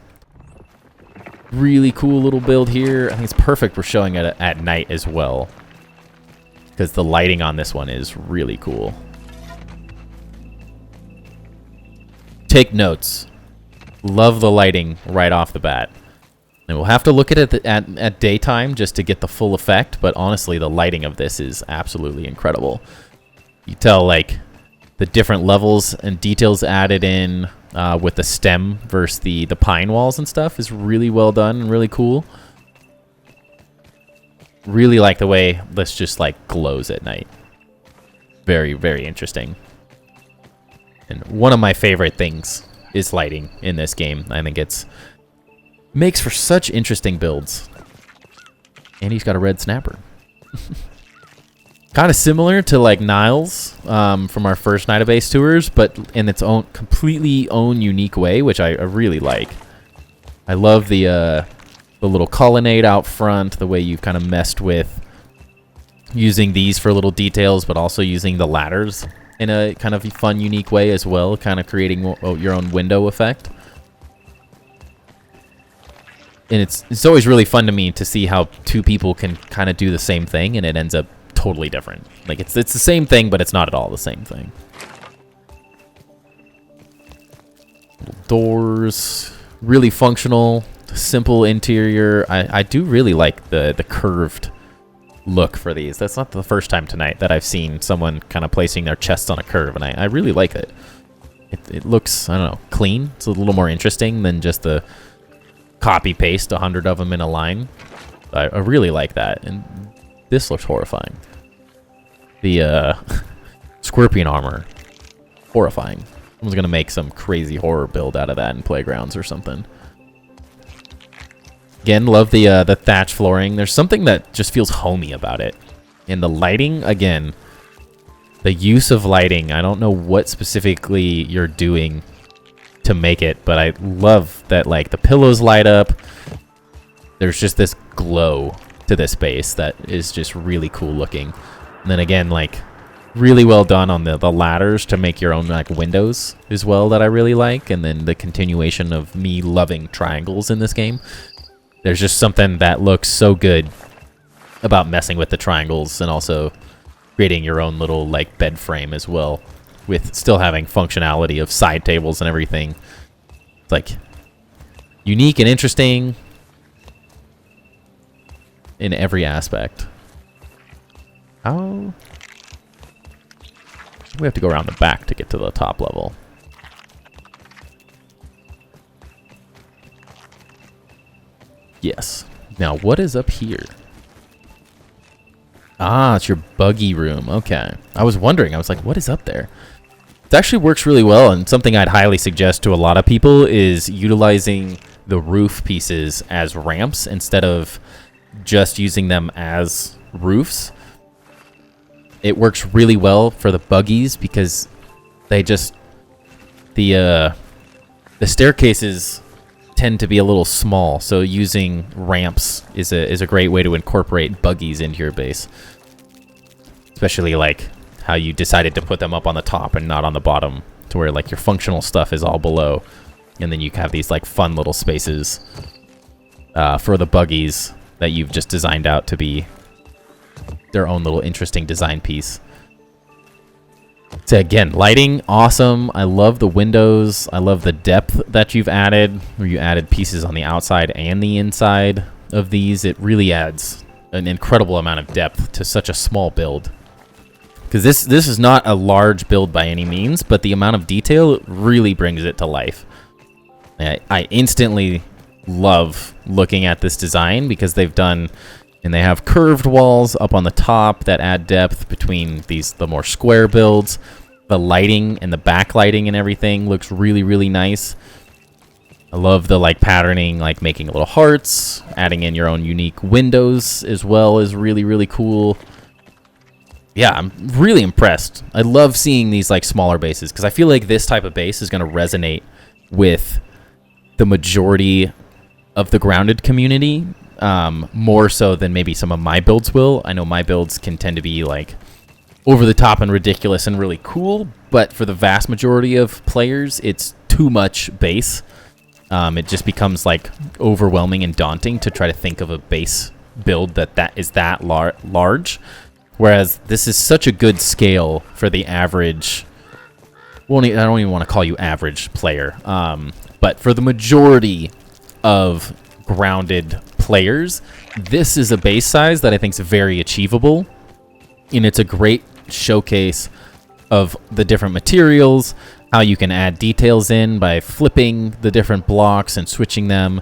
Speaker 1: Really cool little build here. I think it's perfect for showing it at night as well, because the lighting on this one is really cool. Take notes. Love the lighting right off the bat. And we'll have to look at it at daytime just to get the full effect, but honestly, the lighting of this is absolutely incredible. You tell, like, the different levels and details added in with the stem versus the pine walls and stuff is really well done and really cool. Really like the way this just, like, glows at night. Very, very interesting. And one of my favorite things is lighting in this game. I think it's makes for such interesting builds. And he's got a red snapper. Kind of similar to like Niles from our first Night of Base tours, but in its own completely own unique way, which I really like. I love the little colonnade out front, the way you've kind of messed with using these for little details, but also using the ladders in a kind of fun, unique way as well, kind of creating your own window effect. And it's always really fun to me to see how two people can kind of do the same thing and it ends up totally different. Like it's the same thing, but it's not at all the same thing. Little doors, really functional, simple interior. I do really like the curved look for these. That's not the first time tonight that I've seen someone kind of placing their chest on a curve, and I really like it. It looks, I don't know, clean. It's a little more interesting than just the copy paste 100 of them in a line. I really like that, and this looks horrifying. The scorpion armor, horrifying. Someone's gonna make some crazy horror build out of that in Playgrounds or something. Again, love the thatch flooring. There's something that just feels homey about it. And the lighting, again, the use of lighting. I don't know what specifically you're doing to make it, but I love that, like, the pillows light up. There's just this glow to this base that is just really cool looking. And then again, like, really well done on the ladders to make your own, like, windows as well that I really like. And then the continuation of me loving triangles in this game. There's just something that looks so good about messing with the triangles and also creating your own little, like, bed frame as well, with still having functionality of side tables and everything. It's like unique and interesting. in every aspect. How? We have to go around the back to get to the top level. Yes. Now, what is up here? Ah, it's your buggy room. Okay. I was wondering. I was like, what is up there? It actually works really well, and something I'd highly suggest to a lot of people is utilizing the roof pieces as ramps instead of just using them as roofs. It works really well for the buggies because they just... The staircases tend to be a little small, so using ramps is a great way to incorporate buggies into your base. Especially like how you decided to put them up on the top and not on the bottom, to where like your functional stuff is all below, and then you have these like fun little spaces for the buggies that you've just designed out to be their own little interesting design piece. So again, lighting, awesome. I love the windows. I love the depth that you've added, where you added pieces on the outside and the inside of these. It really adds an incredible amount of depth to such a small build. Because this is not a large build by any means, but the amount of detail really brings it to life. I instantly love looking at this design because they've done... And they have curved walls up on the top that add depth between the more square builds. The lighting and the backlighting and everything looks really, really nice. I love the like patterning, like making little hearts, adding in your own unique windows as well is really, really cool. Yeah, I'm really impressed. I love seeing these like smaller bases because I feel like this type of base is going to resonate with the majority of the grounded community. More so than maybe some of my builds will. I know my builds can tend to be like over the top and ridiculous and really cool, but for the vast majority of players, it's too much base. It just becomes like overwhelming and daunting to try to think of a base build that is that large. Whereas this is such a good scale for the average. Well, I don't even want to call you average player, but for the majority of grounded players, this is a base size that I think is very achievable, and it's a great showcase of the different materials, how you can add details in by flipping the different blocks and switching them,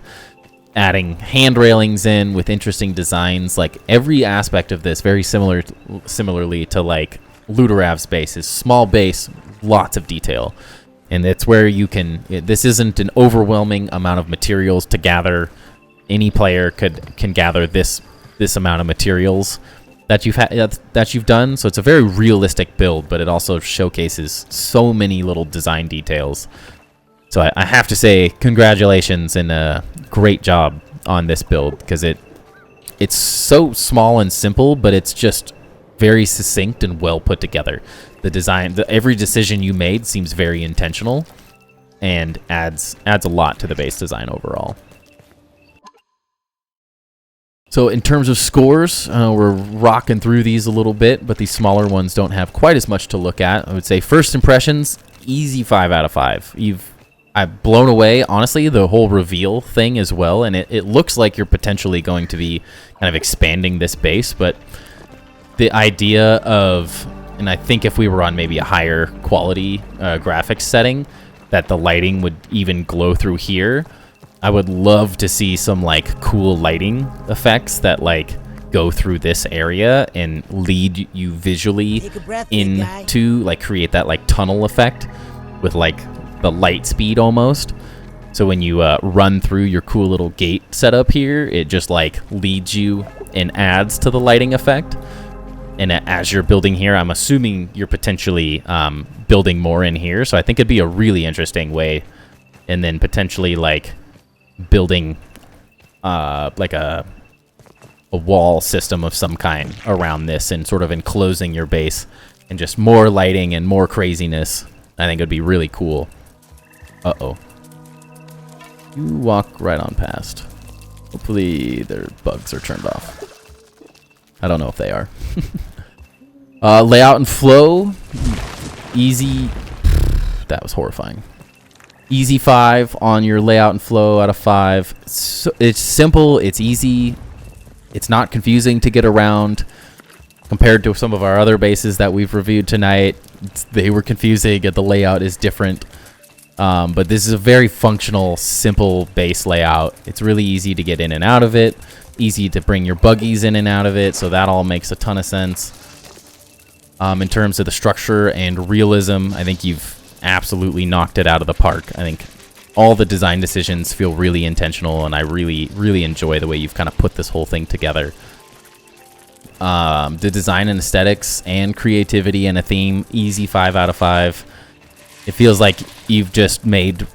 Speaker 1: adding hand railings in with interesting designs. Like every aspect of this very similarly to like Ludorav's base is small base, lots of detail, and it's where you can, this isn't an overwhelming amount of materials to gather. Any player can gather this amount of materials that you've done. So it's a very realistic build, but it also showcases so many little design details. So I have to say congratulations and a great job on this build, because it's so small and simple, but it's just very succinct and well put together. The design, every decision you made seems very intentional and adds a lot to the base design overall. So in terms of scores, we're rocking through these a little bit, but these smaller ones don't have quite as much to look at. I would say first impressions, easy 5 out of 5. I've blown away, honestly, the whole reveal thing as well, and it looks like you're potentially going to be kind of expanding this base, but the idea of, and I think if we were on maybe a higher quality graphics setting, that the lighting would even glow through here. I would love to see some like cool lighting effects that like go through this area and lead you visually into like create that like tunnel effect with like the light speed almost. So when you run through your cool little gate setup here, it just like leads you and adds to the lighting effect. And as you're building here, I'm assuming you're potentially building more in here. So I think it'd be a really interesting way. And then potentially like building like a wall system of some kind around this and sort of enclosing your base, and just more lighting and more craziness. I think it would be really cool. Uh-oh. You walk right on past. Hopefully their bugs are turned off. I don't know if they are. Layout and flow. Easy. That was horrifying. Easy 5 on your layout and flow out of 5. So it's simple, it's easy, It's not confusing to get around compared to some of our other bases that we've reviewed tonight. They were confusing and the layout is different. But this is a very functional, simple base layout. It's really easy to get in and out of it, easy to bring your buggies in and out of it, so that all makes a ton of sense. In terms of the structure and realism, I think you've absolutely knocked it out of the park. I think all the design decisions feel really intentional, and I really, really enjoy the way you've kind of put this whole thing together. The design and aesthetics and creativity and a theme, easy 5 out of 5. It feels like you've just made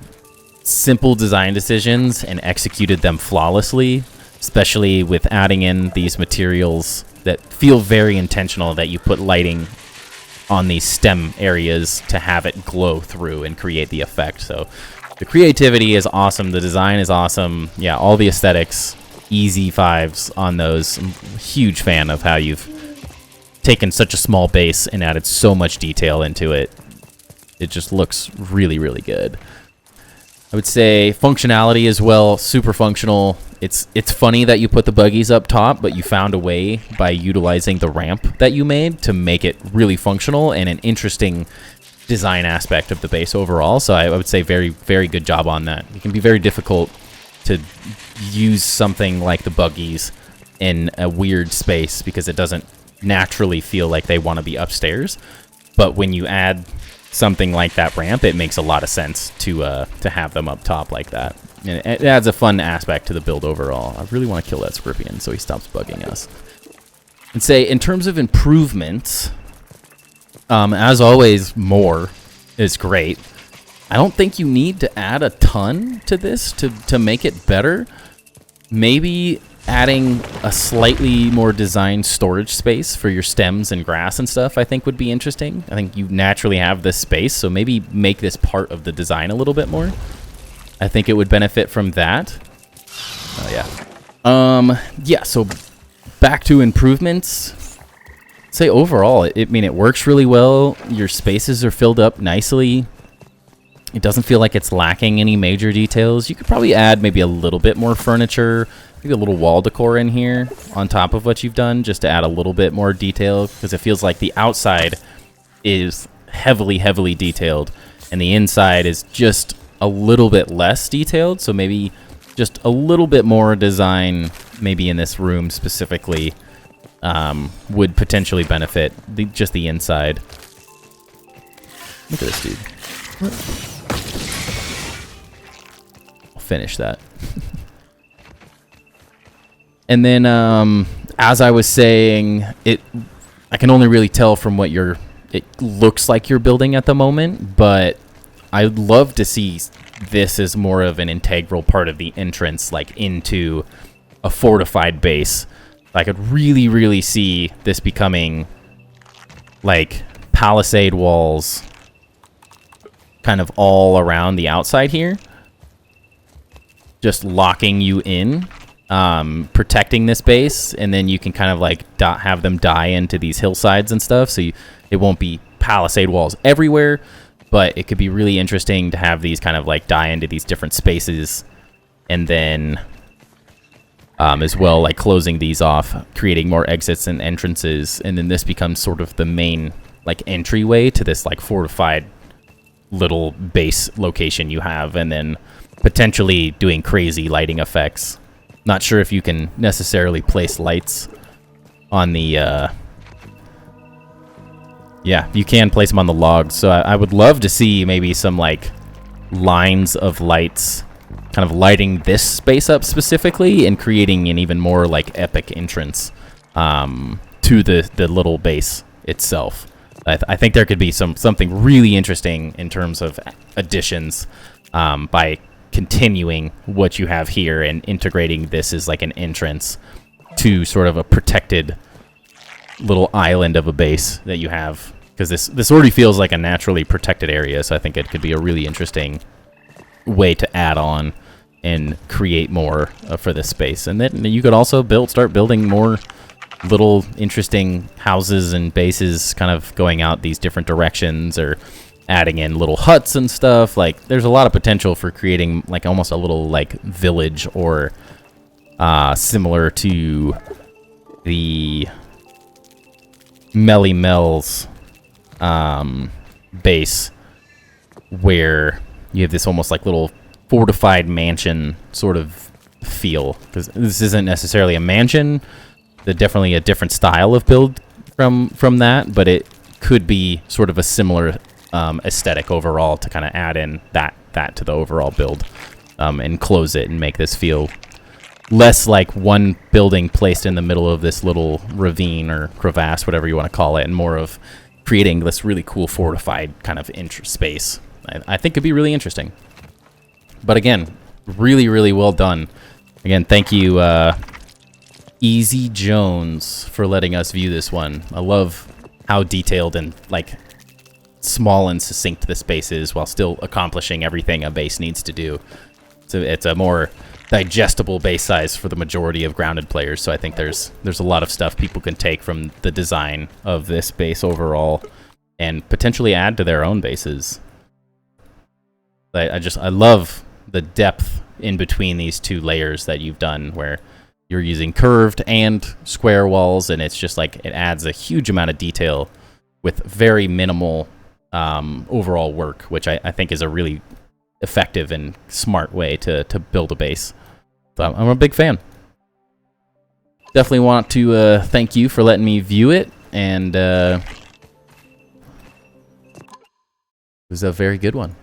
Speaker 1: simple design decisions and executed them flawlessly, especially with adding in these materials that feel very intentional, that you put lighting on these stem areas to have it glow through and create the effect. So the creativity is awesome. The design is awesome. Yeah, all the aesthetics, easy 5s on those. I'm a huge fan of how you've taken such a small base and added so much detail into it. It just looks really, really good. I would say functionality as well, super functional. It's funny that you put the buggies up top, but you found a way by utilizing the ramp that you made to make it really functional and an interesting design aspect of the base overall. So I would say very, very good job on that. It can be very difficult to use something like the buggies in a weird space because it doesn't naturally feel like they want to be upstairs. But when you add something like that ramp, it makes a lot of sense to have them up top like that. And it adds a fun aspect to the build overall. I really want to kill that scorpion so he stops bugging us. And say, in terms of improvements, as always, more is great. I don't think you need to add a ton to this to make it better. Maybe adding a slightly more designed storage space for your stems and grass and stuff, I think would be interesting. I think you naturally have this space, so maybe make this part of the design a little bit more. I think it would benefit from that. Oh, yeah. Yeah, so back to improvements. Say overall, it works really well. Your spaces are filled up nicely. It doesn't feel like it's lacking any major details. You could probably add maybe a little bit more furniture, maybe a little wall decor in here on top of what you've done, just to add a little bit more detail, because it feels like the outside is heavily, heavily detailed, and the inside is just a little bit less detailed. So maybe just a little bit more design, maybe in this room specifically, would potentially benefit just the inside. Look at this dude. I'll finish that. And then, as I was saying, I can only really tell from what it looks like you're building at the moment, but I'd love to see this as more of an integral part of the entrance, like into a fortified base. I could really, really see this becoming like palisade walls kind of all around the outside here, just locking you in, protecting this base, and then you can kind of like have them die into these hillsides and stuff, so it won't be palisade walls everywhere, but it could be really interesting to have these kind of like die into these different spaces, and then as well, like closing these off, creating more exits and entrances, and then this becomes sort of the main like entryway to this like fortified little base location you have, and then potentially doing crazy lighting effects. Not sure if you can necessarily place lights on the yeah, you can place them on the logs, so I would love to see maybe some like lines of lights kind of lighting this space up specifically and creating an even more like epic entrance to the little base itself. I think there could be something really interesting in terms of additions by continuing what you have here and integrating this as like an entrance to sort of a protected little island of a base that you have, because this already feels like a naturally protected area, so I think it could be a really interesting way to add on and create more for this space. And then you could also start building more little interesting houses and bases kind of going out these different directions, or adding in little huts and stuff. Like there's a lot of potential for creating like almost a little like village, or similar to the MellyMel's base, where you have this almost like little fortified mansion sort of feel, because this isn't necessarily a mansion. There's definitely a different style of build from that, but it could be sort of a similar aesthetic overall to kind of add in that to the overall build, and close it and make this feel less like one building placed in the middle of this little ravine or crevasse, whatever you want to call it, and more of creating this really cool fortified kind of space. I think could be really interesting. But again, really, really well done. Again, thank you, EazyE Jones, for letting us view this one. I love how detailed and like small and succinct the space is, while still accomplishing everything a base needs to do. So it's a more digestible base size for the majority of grounded players. So I think there's a lot of stuff people can take from the design of this base overall and potentially add to their own bases. I love the depth in between these two layers that you've done, where you're using curved and square walls, and it's just like it adds a huge amount of detail with very minimal overall work, which I think is a really effective and smart way to build a base. So I'm a big fan. Definitely want to thank you for letting me view it, and it was a very good one.